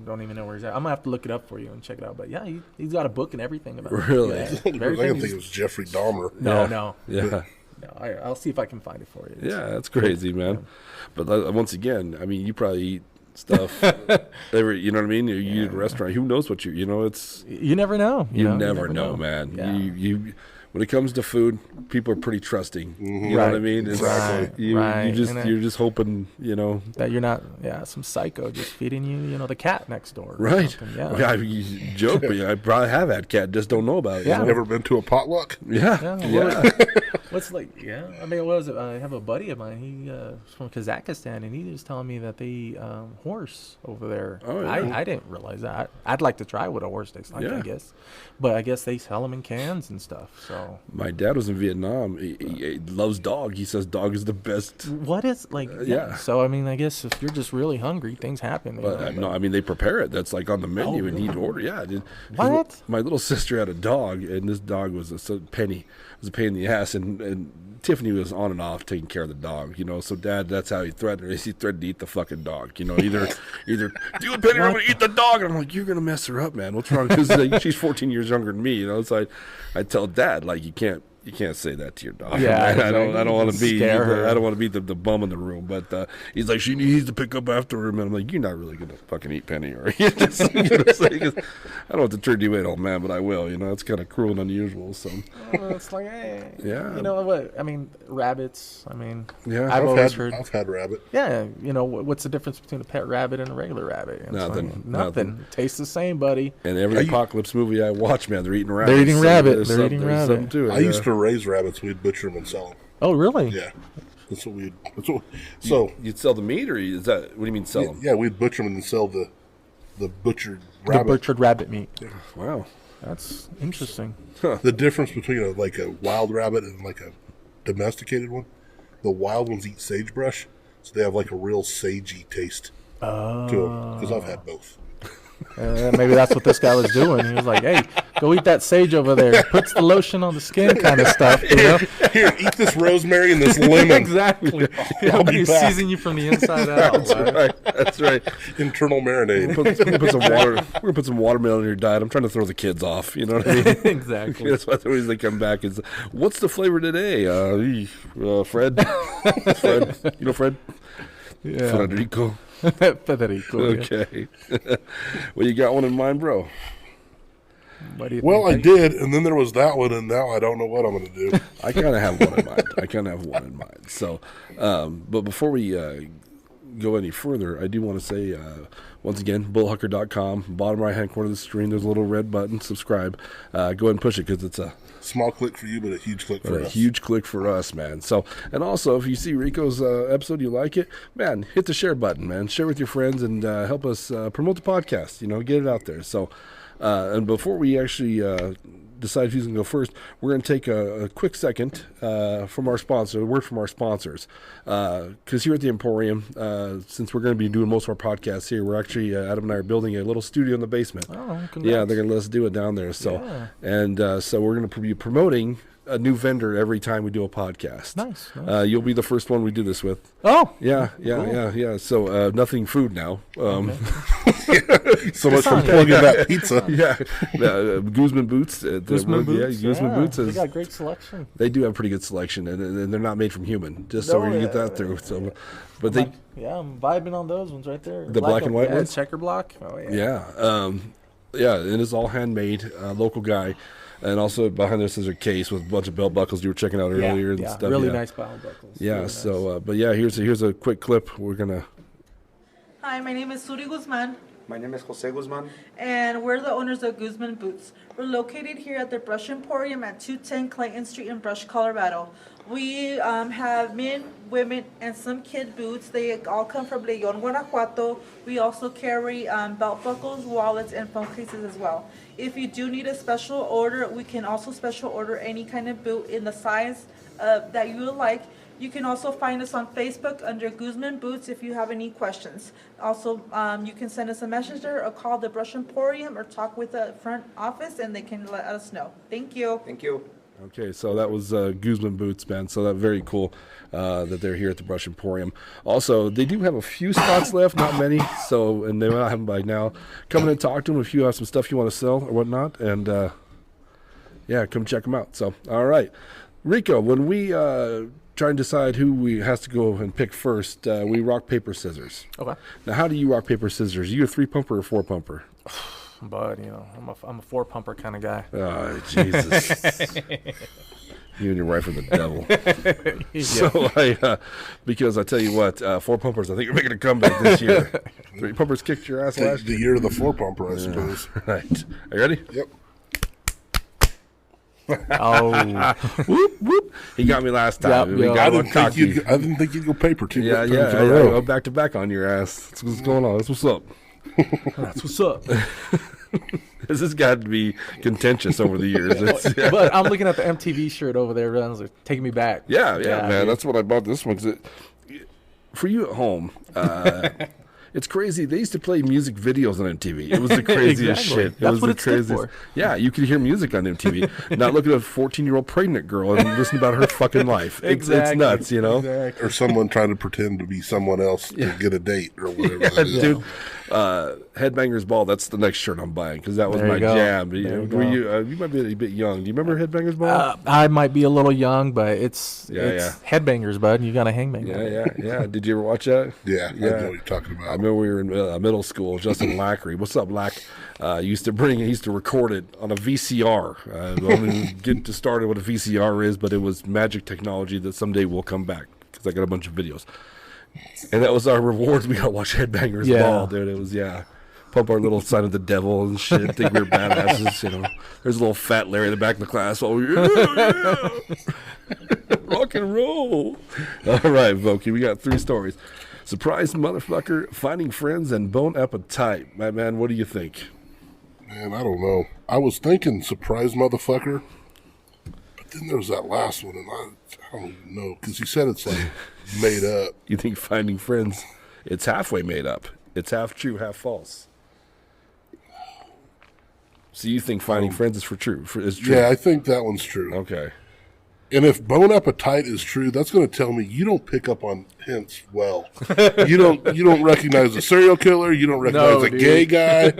C: don't even know where he's at. I'm gonna have to look it up for you and check it out. But yeah, he's got a book and everything about it.
A: Really?
B: I think it was Jeffrey Dahmer.
C: No.
A: Yeah.
C: No, I'll see if I can find it for you.
A: That's crazy, man. But once again, I mean, you probably eat stuff you know what I mean? You eat at a restaurant. Who knows what it's...
C: You never know.
A: You never know, man.
C: Yeah.
A: You when it comes to food, people are pretty trusting. You know what I mean? It's you're just hoping,
C: that you're not some psycho just feeding you, the cat next door.
A: Right.
C: Yeah.
A: You joke, but I probably have had cat, just don't know about it.
C: Yeah.
B: Never been to a potluck?
A: Yeah.
C: What's I mean, what was it? I have a buddy of mine. He's from Kazakhstan, and he was telling me that they horse over there.
A: Oh, yeah.
C: I didn't realize that. I'd like to try what a horse tastes like, I guess. But I guess they sell them in cans and stuff. So
A: my dad was in Vietnam. He loves dog. He says dog is the best.
C: What is So I mean, I guess if you're just really hungry, things happen.
A: But no, I mean they prepare it. That's like on the menu, and he'd order. Yeah.
C: What?
A: My little sister had a dog, and this dog was Penny. It was a pain in the ass, and Tiffany was on and off taking care of the dog, So Dad, that's how he threatened her. He threatened to eat the fucking dog, either do it, Penny, or I'm gonna eat the dog. And I'm like, you're gonna mess her up, man. What's wrong? Because she's 14 years younger than me, So I tell Dad, like, you can't say that to your dog.
C: Yeah,
A: I don't want to be. I
C: her.
A: don't want to be the bum in the room. But he's like, she needs to pick up after him. And I'm like, you're not really gonna fucking eat Penny, or I don't want to turn you in, old man, but I will. It's kind of cruel and unusual. So
C: it's like, hey,
A: yeah.
C: You know what? I mean, rabbits. I mean,
A: yeah.
C: I've always heard.
B: I've had rabbit.
C: Yeah, what's the difference between a pet rabbit and a regular rabbit? Nothing. Tastes the same, buddy.
A: And every apocalypse movie I watch, man, they're eating rabbits.
C: They're eating rabbit. They're eating rabbit.
A: Too,
B: I used to raise rabbits. We'd butcher them and sell them.
C: Oh, really?
B: Yeah. So
A: you'd sell the meat, or is that what do you mean sell them?
B: Yeah, we'd butcher them and sell the butchered rabbit.
C: The butchered rabbit meat.
B: Yeah.
A: Wow,
C: that's interesting.
B: The difference between a wild rabbit and like a domesticated one, the wild ones eat sagebrush, so they have like a real sagey taste to them. Because I've had both.
C: Maybe that's what this guy was doing. He was like, "Hey, go eat that sage over there. Puts the lotion on the skin, kind of stuff."
B: Here, eat this rosemary and this lemon.
C: Exactly. He'll be seasoning you from the inside out.
A: That's right.
B: Internal marinade.
A: We're gonna put some watermelon in your diet. I'm trying to throw the kids off. You know what I mean?
C: Exactly.
A: That's why always they come back. Is what's the flavor today? Fred. Fred. Fred.
C: Yeah.
A: Federico.
C: Federico.
A: Okay. Well, you got one in mind, bro?
C: What do you
B: think? I
C: think?
B: did, and then there was that one, and now I don't know what I'm going to do.
A: I kind of have one in mind. So, but before we go any further, I do want to say, once again, bullhucker.com, bottom right-hand corner of the screen, there's a little red button, subscribe. Go ahead and push it because it's a
B: small click for you, but a huge click for us.
A: A huge click for us, man. So, and also, if you see Rico's episode, you like it, man, hit the share button, man. Share with your friends and help us promote the podcast. Get it out there. So, and before we actually decide who's going to go first, we're going to take a quick second from our sponsor, a word from our sponsors. Because here at the Emporium, since we're going to be doing most of our podcasts here, we're actually, Adam and I are building a little studio in the basement.
C: Oh, congrats.
A: Yeah, they're going to let us do it down there. So, so we're going to be promoting a new vendor every time we do a podcast.
C: Nice.
A: You'll be the first one we do this with.
C: Oh.
A: Yeah.
C: Cool.
A: So nothing food now.
C: Okay.
B: So much for plugging that pizza.
A: Yeah. Guzman Boots.
C: Guzman Boots.
A: Yeah, Guzman Boots.
C: They got great selection.
A: They do have pretty good selection, and they're not made from human, just so we can get that through. So, but
C: I'm vibing on those ones right there.
A: The black and white ones?
C: Checker block. Oh, yeah.
A: Yeah. And it's all handmade, local guy. And also behind this is a case with a bunch of belt buckles you were checking out earlier and stuff.
C: Really nice belt buckles.
A: Yeah.
C: Really
A: so,
C: nice.
A: But yeah, here's a quick clip. We're gonna.
D: Hi, my name is Suri Guzman.
E: My name is Jose Guzman.
D: And we're the owners of Guzman Boots. We're located here at the Brush Emporium at 210 Clayton Street in Brush, Colorado. We have men, women, and some kid boots. They all come from León, Guanajuato. We also carry belt buckles, wallets, and phone cases as well. If you do need a special order, we can also special order any kind of boot in the size that you would like. You can also find us on Facebook under Guzman Boots if you have any questions. Also, you can send us a messenger or call the Brush Emporium or talk with the front office and they can let us know. Thank you.
E: Thank you.
A: Okay, so that was Guzman Boots, man. So that's very cool that they're here at the Brush Emporium. Also, they do have a few spots left, not many. So, and they might not have them by now. Come in and talk to them if you have some stuff you want to sell or whatnot. And come check them out. So, all right, Rico, when we try and decide who we has to go and pick first, we rock paper scissors.
C: Okay.
A: Now, how do you rock paper scissors? Are you a 3-pumper or 4-pumper?
C: Bud, I'm a four pumper kind of guy.
A: Oh, Jesus. You and your wife are the devil. So because I tell you what, four pumpers, I think you're making a comeback this year. Three pumpers kicked your ass last year.
B: The year of the four pumper, I suppose.
A: Right. Are you ready?
B: Yep.
C: Oh,
A: Whoop, whoop. He got me last time.
C: Yep,
B: I didn't think you'd go paper two
A: Yeah,
B: times
A: yeah.
B: in
A: I
B: a row.
A: go back to back on your ass. That's what's going on. That's what's up.
C: that's what's up.
A: This has got to be contentious over the years.
C: But I'm looking at the MTV shirt over there. It's like, taking me back.
A: Yeah, man.
C: Dude.
A: That's what I bought this one. For you at home, it's crazy. They used to play music videos on MTV. It was the craziest
C: Exactly.
A: shit.
C: That's
A: was
C: what
A: the
C: it stood for.
A: Yeah, you could hear music on MTV. Not look at a 14-year-old pregnant girl and listen about her fucking life. It's nuts,
B: Or someone trying to pretend to be someone else to get a date or whatever.
A: Yeah,
B: that is.
A: dude. Headbangers Ball. That's the next shirt I'm buying because that was
C: There you
A: my
C: go.
A: jam.
C: There you
A: Were you might be a bit young. Do you remember Headbangers Ball?
C: I might be a little young, but it's headbangers, bud. You got to hang
A: Yeah. Did you ever watch that?
B: Yeah, I know what you're talking
A: I
B: about.
A: remember we were in middle school. Justin Lackery, what's up, Lack? Used to record it on a VCR. I don't even get to start what a VCR is, but it was magic technology that someday will come back because I got a bunch of videos. And that was our rewards. We got to watch Headbangers Ball, dude. It was, pump our little sign of the devil and shit. Think we were badasses, There's a little fat Larry in the back of the class. Oh, yeah. Rock and roll. All right, Vokey, we got 3 stories. Surprise motherfucker, finding friends, and bone appetite. My man, what do you think?
B: Man, I don't know. I was thinking surprise motherfucker, but then there was that last one, and I don't even know, because he said it's like made up.
A: You think finding friends, it's halfway made up. It's half true, half false. So you think finding friends is true?
B: Yeah, I think that one's true.
A: Okay.
B: And if bone appetite is true, that's going to tell me you don't pick up on hints well. You don't recognize a serial killer. You don't recognize a gay guy.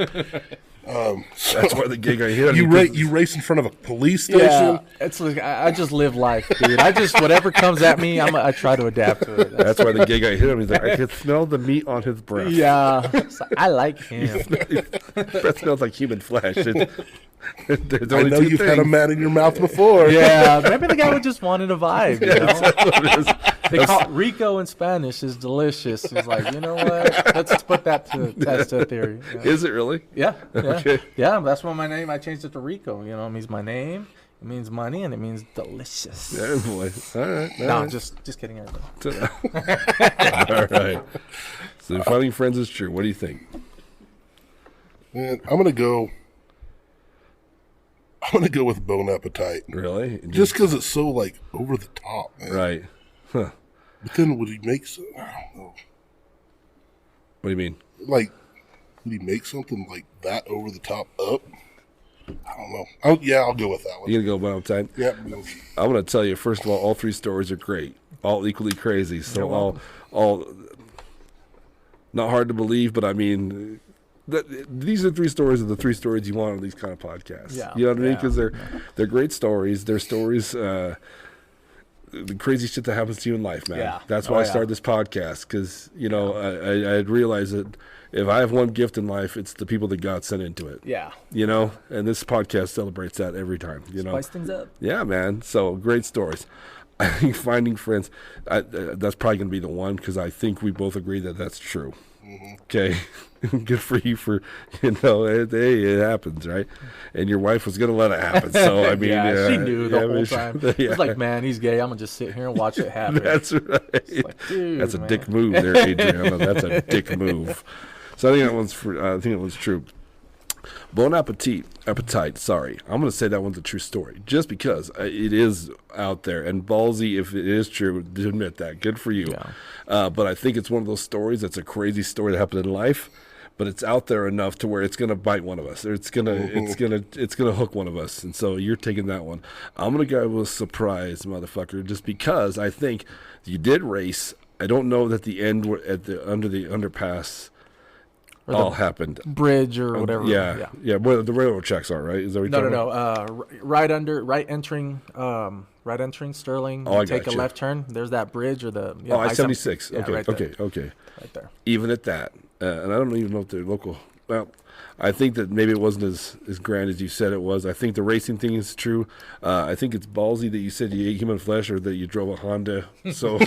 A: That's why the gay guy hit
B: You race in front of a police station.
C: Yeah, it's like I just live life, dude. Whatever comes at me, I try to adapt to it.
A: That's why the gay guy hit him. He's like, I could smell the meat on his breath.
C: Yeah, I like him.
A: Breath smells like human flesh. There's
B: I
A: only
B: know
A: 2
B: you've
A: things.
B: had a man in your mouth before.
C: Yeah, maybe the guy just wanted a vibe. You know?
A: That's what it is.
C: They call it Rico in Spanish is delicious. He's like, you know what? Let's put that to test that theory. Yeah.
A: Is it really?
C: Yeah.
A: Okay.
C: Yeah, that's why my name, I changed it to Rico. It means my name, it means money, and it means delicious.
A: Yeah, boy. All right.
C: No, just kidding. Everybody.
A: All right. So finding friends is true. What do you think?
B: Man, I'm gonna go with bone appetite.
A: Really?
B: Just because it's so like over the top, man.
A: Right. Huh.
B: But then would he make some? I don't know.
A: What do you mean?
B: Like, would he make something like that over the top up? I don't know. I'll go with that one.
A: You gonna go one time?
B: Yeah.
A: I'm gonna tell you. First of all 3 stories are great, all equally crazy. So all not hard to believe, but I mean, these are 3 stories of the 3 stories you want on these kind of podcasts.
C: Yeah.
A: You know what I mean? Because they're great stories. They're stories. The crazy shit that happens to you in life, man.
C: Yeah.
A: That's why I started this podcast because I had realized that if I have one gift in life, it's the people that God sent into it.
C: Yeah.
A: And this podcast celebrates that every time.
C: Spice things up.
A: Yeah, man. So great stories. I think finding friends, that's probably going to be the one because I think we both agree that that's true. Mm-hmm. Okay. Good for you for, it happens, right? And your wife was going to let it happen. So, I mean,
C: she knew the whole time.
A: Yeah.
C: It was like, man, he's gay. I'm going to just sit here and watch it happen.
A: That's right.
C: Like, dude,
A: that's a
C: man.
A: dick move there, Adriana. That's a dick move. So I think that one's true. Bon appetite, sorry. I'm going to say that one's a true story just because it is out there and ballsy if it is true to admit that. Good for you.
C: Yeah.
A: But I think it's one of those stories that's a crazy story that happened in life, but it's out there enough to where it's going to bite one of us or it's going to hook one of us. And so you're taking that one. I'm going to go with surprise, motherfucker, just because I think you did race. I don't know that the end under the underpass all happened.
C: Bridge or whatever.
A: Yeah. Where the railroad tracks are, right? Is that what you're talking about?
C: Right entering Sterling.
A: Oh, I
C: take
A: got
C: a
A: you.
C: left turn. There's that bridge or the
A: I-76.
C: Yeah,
A: Okay.
C: right there.
A: Okay.
C: Right there.
A: Even at that, and I don't even know if the local Well, I think that maybe it wasn't as grand as you said it was. I think the racing thing is true. I think it's ballsy that you said you ate human flesh or that you drove a Honda. So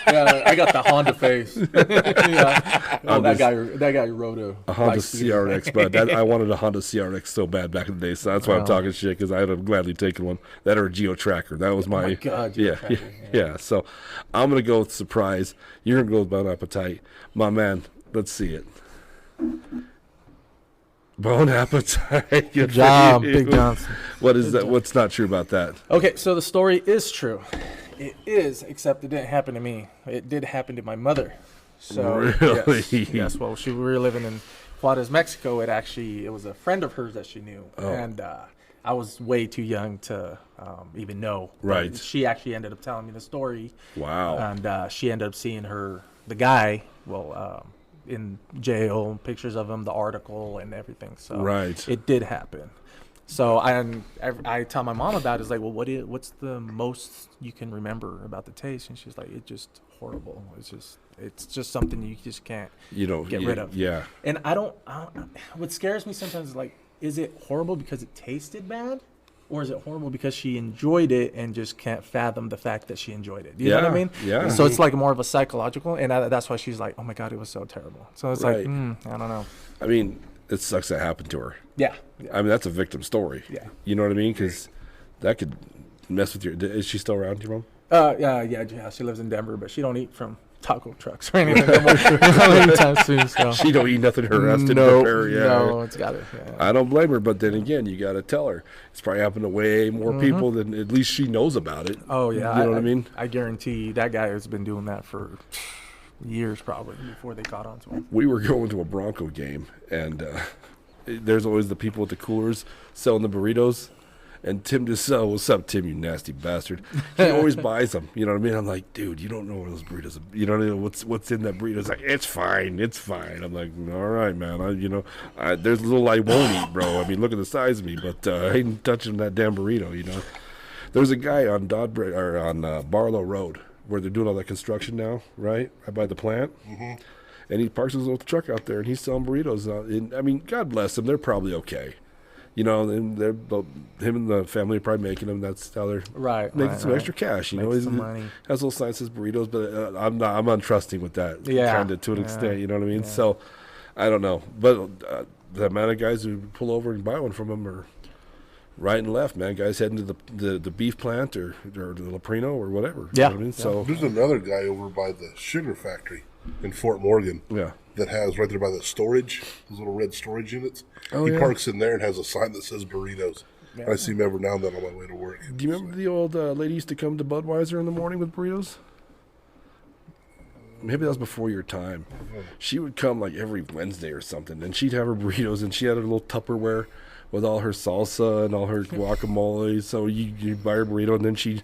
C: Yeah, I got the Honda face. Yeah. Well, that guy rode
A: a Honda CRX, but I wanted a Honda CRX so bad back in the day. So that's why I'm talking shit, because I would have gladly taken one. That or a Geo Tracker. That was my
C: God,
A: yeah, yeah. So I'm gonna go with surprise. You're gonna go with Bon Appetit, my man. Let's see it. Bon Appetit.
C: Good job, Big Johnson.
A: What is that? What's not true about that?
C: Okay, so the story is true. It is, except it didn't happen to me. It did happen to my mother. So
A: Really?
C: yes. Well, we were living in Flores, Mexico. It was a friend of hers that she knew, and I was way too young to even know.
A: Right.
C: But she actually ended up telling me the story.
A: Wow.
C: And she ended up seeing the guy. In jail, pictures of him, the article, and everything. So
A: right.
C: It did happen. So I tell my mom about it. It's like, well, what's the most you can remember about the taste? And she's like, it's just horrible. It's just something you just can't get rid of.
A: Yeah.
C: And I don't. What scares me sometimes is like, is it horrible because it tasted bad? Or is it horrible because she enjoyed it and just can't fathom the fact that she enjoyed it? You know what I mean?
A: Yeah.
C: So it's like more of a psychological, and that's why she's like, oh my God, it was so terrible. So it's like, I don't know.
A: I mean, it sucks that happened to her.
C: Yeah.
A: I mean, that's a victim story.
C: Yeah.
A: You know what I mean? Because that could mess with your... Is she still around, your mom?
C: Yeah. She lives in Denver, but she don't eat from taco trucks or anything anytime soon. So.
A: She don't eat nothing her ass didn't prepare. Yeah.
C: No, it's got it. Yeah.
A: I don't blame her, but then again, you got to tell her. It's probably happened to way more people than at least she knows about it.
C: Oh, yeah.
A: You know what I mean?
C: I guarantee that guy has been doing that for years probably before they caught on to him.
A: We were going to a Bronco game, and there's always the people with the coolers selling the burritos. And Tim just said, what's up, Tim, you nasty bastard? He always buys them. You know what I mean? I'm like, dude, you don't know where those burritos are. You don't know what's in that burrito. It's like, it's fine. I'm like, all right, man. There's a little I won't eat, bro. I mean, look at the size of me, but I ain't touching that damn burrito, you know. There's a guy on Barlow Road where they're doing all that construction now, right by the plant. Mm-hmm. And he parks his little truck out there, and he's selling burritos. I mean, God bless them. They're probably okay. You know, and him and the family are probably making them. That's how they're making some extra cash. You know,
C: some money.
A: Has little signs says burritos, but I'm untrusting with that.
C: Yeah,
A: kind of to an extent. You know what I mean? Yeah. So I don't know, but the amount of guys who pull over and buy one from them are right and left, man. Guys heading to the beef plant or the Leprino or whatever.
C: Yeah.
A: You know what I mean? So
B: there's another guy over by the sugar factory in Fort Morgan.
A: Yeah.
B: That has right there by the storage, those little red storage units.
A: Oh,
B: he parks in there and has a sign that says burritos. Yeah. I see him every now and then on my way to work.
A: Do you remember the old lady used to come to Budweiser in the morning with burritos? Maybe that was before your time. She would come like every Wednesday or something, and she'd have her burritos, and she had her little Tupperware with all her salsa and all her guacamole. So you buy her burrito, and then she'd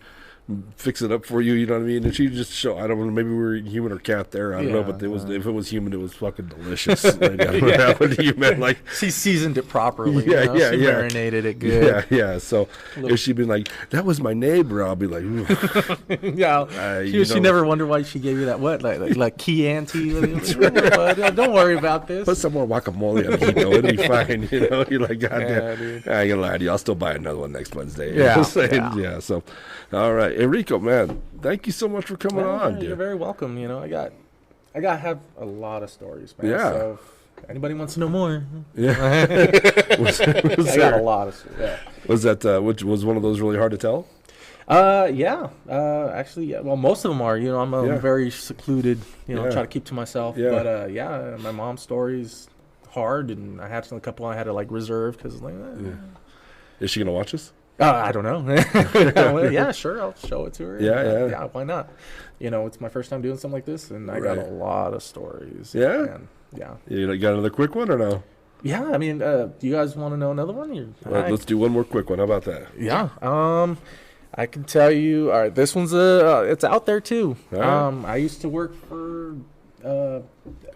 A: fix it up for you, you know what I mean? And she just show, I don't know, maybe we were human or cat there, I don't know, but if it was human, it was fucking delicious. Like, I don't know what happened to you, man. Like,
C: she seasoned it properly. She marinated it good.
A: Yeah. So if she'd been like, that was my neighbor, I'll be like,
C: she never wondered why she gave you that like Chianti. Don't worry about this.
A: Put some more guacamole on the heat, though. It'll be fine. You know, you're like, God damn. I ain't gonna lie to you, I'll still buy another one next Wednesday. Yeah. So, all right. Enrico, man, thank you so much for coming on, dude.
C: You're very welcome. You know, I have a lot of stories, man.
A: Yeah.
C: So if anybody wants to know more,
A: I
C: got a lot of stories. Yeah.
A: Was that which was one of those really hard to tell?
C: Actually, yeah. Well, most of them are. You know, I'm very secluded. You know, try to keep to myself. Yeah. But my mom's story's hard, and I had a couple I had to like reserve because like.
A: Is she gonna watch this?
C: I don't know. Yeah, sure. I'll show it to her.
A: Yeah.
C: Why not? You know, it's my first time doing something like this, and I got a lot of stories.
A: Yeah.
C: And, yeah.
A: You got another quick one or no?
C: Yeah. I mean, do you guys want to know another one?
A: Let's do one more quick one. How about that?
C: Yeah. I can tell you. All right. This one's it's out there too.
A: Right.
C: I used to work for.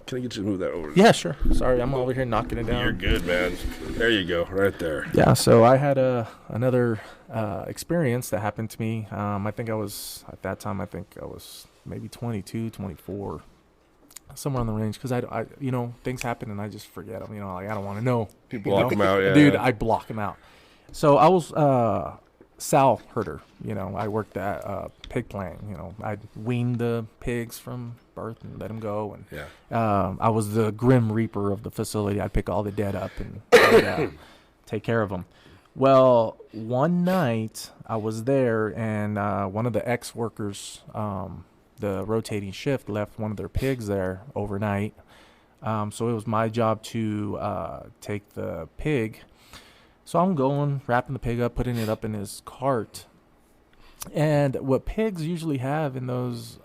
A: Can I get you to move that over?
C: Yeah, sure. Sorry, I'm over here knocking it down.
A: You're good, man. There you go, right there.
C: Yeah, so I had another experience that happened to me. At that time, I think I was maybe 22, 24. somewhere on the range, because I things happen and I just forget them. Like I don't want to know.
A: Block them out, yeah.
C: Dude, I block them out. So I was sow herder. I worked at pig plant. I'd wean the pigs from birth and let them go. And I was the grim reaper of the facility. I'd pick all the dead up and take care of them. Well, one night I was there, and one of the ex-workers, the rotating shift, left one of their pigs there overnight. So it was my job to take the pig. So I'm going, wrapping the pig up, putting it up in his cart. And what pigs usually have in those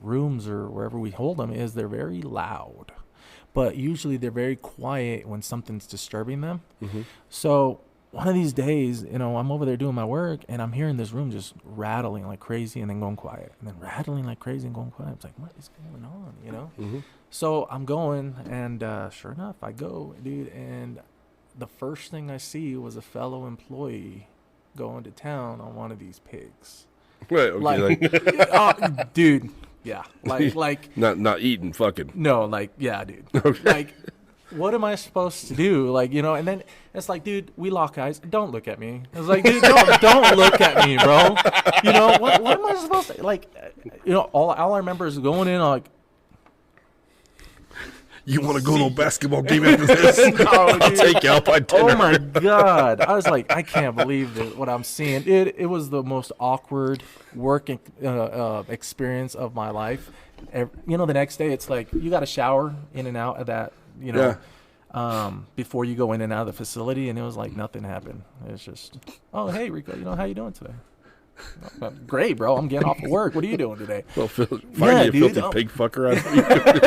C: rooms or wherever we hold them is they're very loud. But usually they're very quiet when something's disturbing them. Mm-hmm. So one of these days, I'm over there doing my work, and I'm hearing this room just rattling like crazy and then going quiet. And then rattling like crazy and going quiet. I was like, what is going on, Mm-hmm. So I'm going, and sure enough, I go, dude, and the first thing I see was a fellow employee going to town on one of these pigs.
A: Right, okay,
C: dude, yeah, like
A: not eating, fucking.
C: No, yeah, dude.
A: Okay.
C: Like, what am I supposed to do? And then it's like, dude, we lock eyes. Don't look at me. I was like, dude, don't look at me, bro. What am I supposed to, all I remember is going in like,
A: you want to go to a basketball game after this? I'll take you out by dinner.
C: Oh, my God. I was like, I can't believe what I'm seeing. It was the most awkward working experience of my life. The next day, it's like you got to shower in and out of that, before you go in and out of the facility. And it was like nothing happened. It's just, oh, hey, Rico, how you doing today? Great, bro. I'm getting off of work. What are you doing today?
A: Well, find you a filthy pig fucker.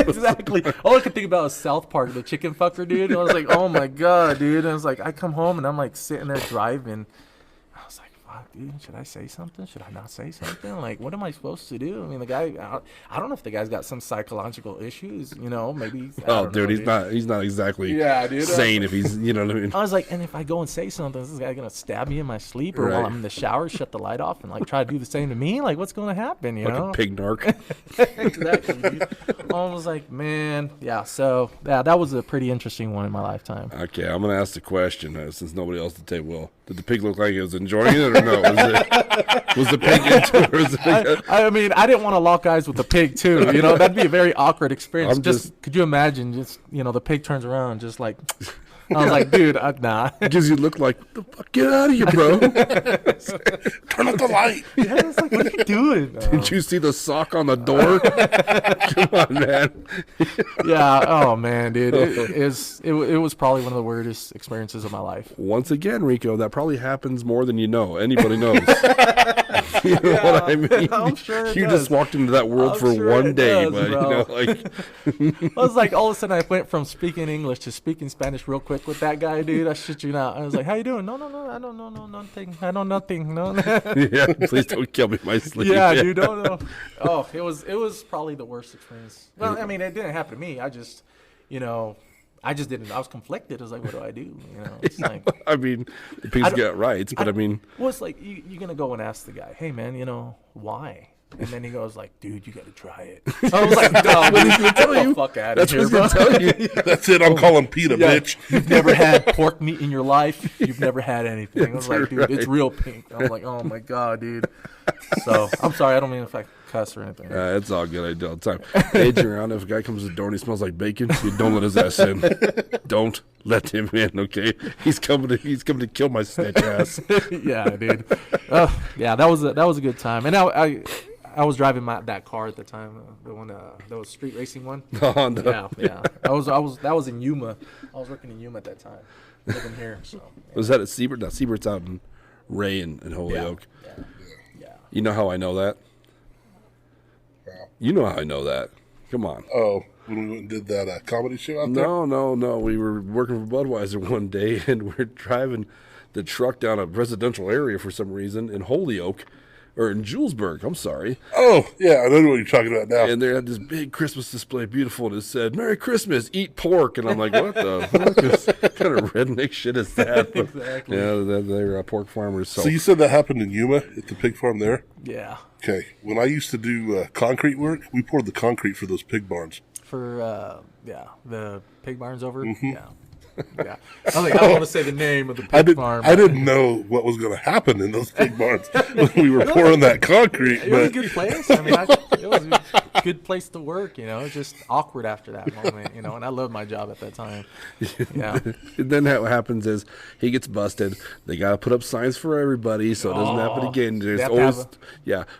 C: Exactly. All I could think about was South Park, the chicken fucker, dude. And I was like, oh my God, dude. And I was like, I come home and I'm like sitting there driving. I was like, fuck, dude, should I say something? Should I not say something? Like, what am I supposed to do? I mean, the guy, I don't know if the guy's got some psychological issues, maybe.
A: Dude, he's not exactly sane if he's, what I mean?
C: I was like, and if I go and say something, is this guy going to stab me in my sleep, or while I'm in the shower, shut the light off and try to do the same to me? Like, what's going to happen,
A: like a pig narc.
C: Exactly, dude. I was like, man, yeah. So that was a pretty interesting one in my lifetime.
A: Okay, I'm going to ask the question since nobody else at the table will. Did the pig look like it was enjoying it or no? Was the pig into it? Or was
C: I mean, I didn't want to lock eyes with the pig too. That'd be a very awkward experience. Could you imagine? The pig turns around, just like. I was like, dude, nah.
A: Because you look like, the fuck, get out of here, bro.
B: Turn off the light.
C: Yeah, I was like, what are you doing?
A: Did you see the sock on the door? Come on, man.
C: Yeah, oh, man, dude. It was probably one of the weirdest experiences of my life.
A: Once again, Rico, that probably happens more than you know. Anybody knows. You know what I mean?
C: I'm sure it
A: you
C: does.
A: just walked into that world for one day.
C: Does,
A: but,
C: I was like, all of a sudden, I went from speaking English to speaking Spanish real quick with that guy, dude. I shit you not. I was like, how you doing? No, I don't know nothing. I know nothing. No.
A: Yeah, please don't kill me in my sleep.
C: Yeah, dude, don't know. Oh, it was probably the worst experience. Well, I mean, it didn't happen to me. I just didn't. I was conflicted. I was like, what do I do? It's like.
A: I mean, the pigs got rights, but I mean.
C: Well, it's like you're gonna go and ask the guy, hey man, why? And then he goes like, dude, you got to try it. I was like, no,
A: what he's going to tell you.
C: Fuck out of here,
A: what he's going to tell you.
B: That's it. I'm calling Pete a bitch.
C: You've never had pork meat in your life. You've never had anything. I was like, dude, it's real pink. I was like, oh my God, dude. So I'm sorry. I don't mean if I cuss or anything.
A: It's all good. I do all the time. Age around. If a guy comes to the door and he smells like bacon, you don't let his ass in. Don't let him in. Okay, he's coming to kill my snitch ass.
C: Yeah, dude. Yeah, that was a good time. And I was driving that car at the time, the one that was street racing one.
A: Oh, no.
C: Yeah. That was in Yuma. I was working in Yuma at that time, living here. So yeah.
A: Was that at Siebert? No, Siebert's out in Ray and Holyoke.
C: Yeah.
A: You know how I know that?
B: Wow.
A: You know how I know that. Come on.
B: Oh, when we went and did that comedy show out there?
A: No. We were working for Budweiser one day, and we're driving the truck down a residential area for some reason in Holyoke. or in Julesburg, I'm sorry.
B: Oh, yeah, I know what you're talking about now.
A: And they had this big Christmas display, beautiful, and it said, "Merry Christmas, eat pork." And I'm like, what the fuck? What kind of redneck shit is that? But,
C: Exactly.
A: yeah, they're pork farmers.
B: So you said that happened in Yuma at the pig farm there?
C: Yeah.
B: Okay. When I used to do concrete work, we poured the concrete for those pig barns.
C: For the pig barns over. Yeah. Yeah. I don't want to say the name of the pig farm.
B: I didn't know what was going to happen in those pig barns when we were pouring that concrete.
C: It was a good place. I mean, it was a good place to work. You know, it was just awkward after that moment. You know, and I loved my job at that time. Yeah.
A: And then what happens is he gets busted. They got to put up signs for everybody so it doesn't happen again. There's always,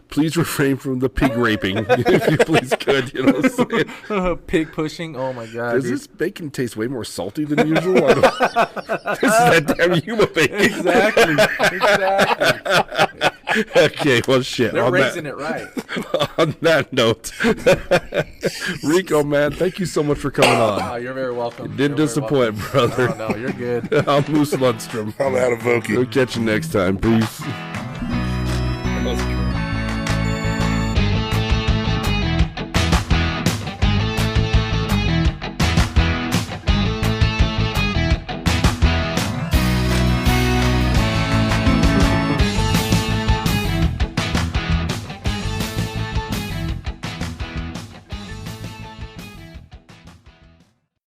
A: please refrain from the pig raping if you please could. You know what I'm saying?
C: Pig pushing. Oh my God.
A: Does this bacon taste way more salty than usual? This is that damn Yuma bacon.
C: Exactly.
A: Okay, well, shit.
C: They're raising it right.
A: On that note, Rico, man, thank you so much for coming on.
C: Oh, you're very welcome.
A: You didn't disappoint, brother.
C: Oh, no, you're good.
A: I'm Moose Lundstrom.
B: I'm Adam Vokey.
A: We'll catch you next time. Peace.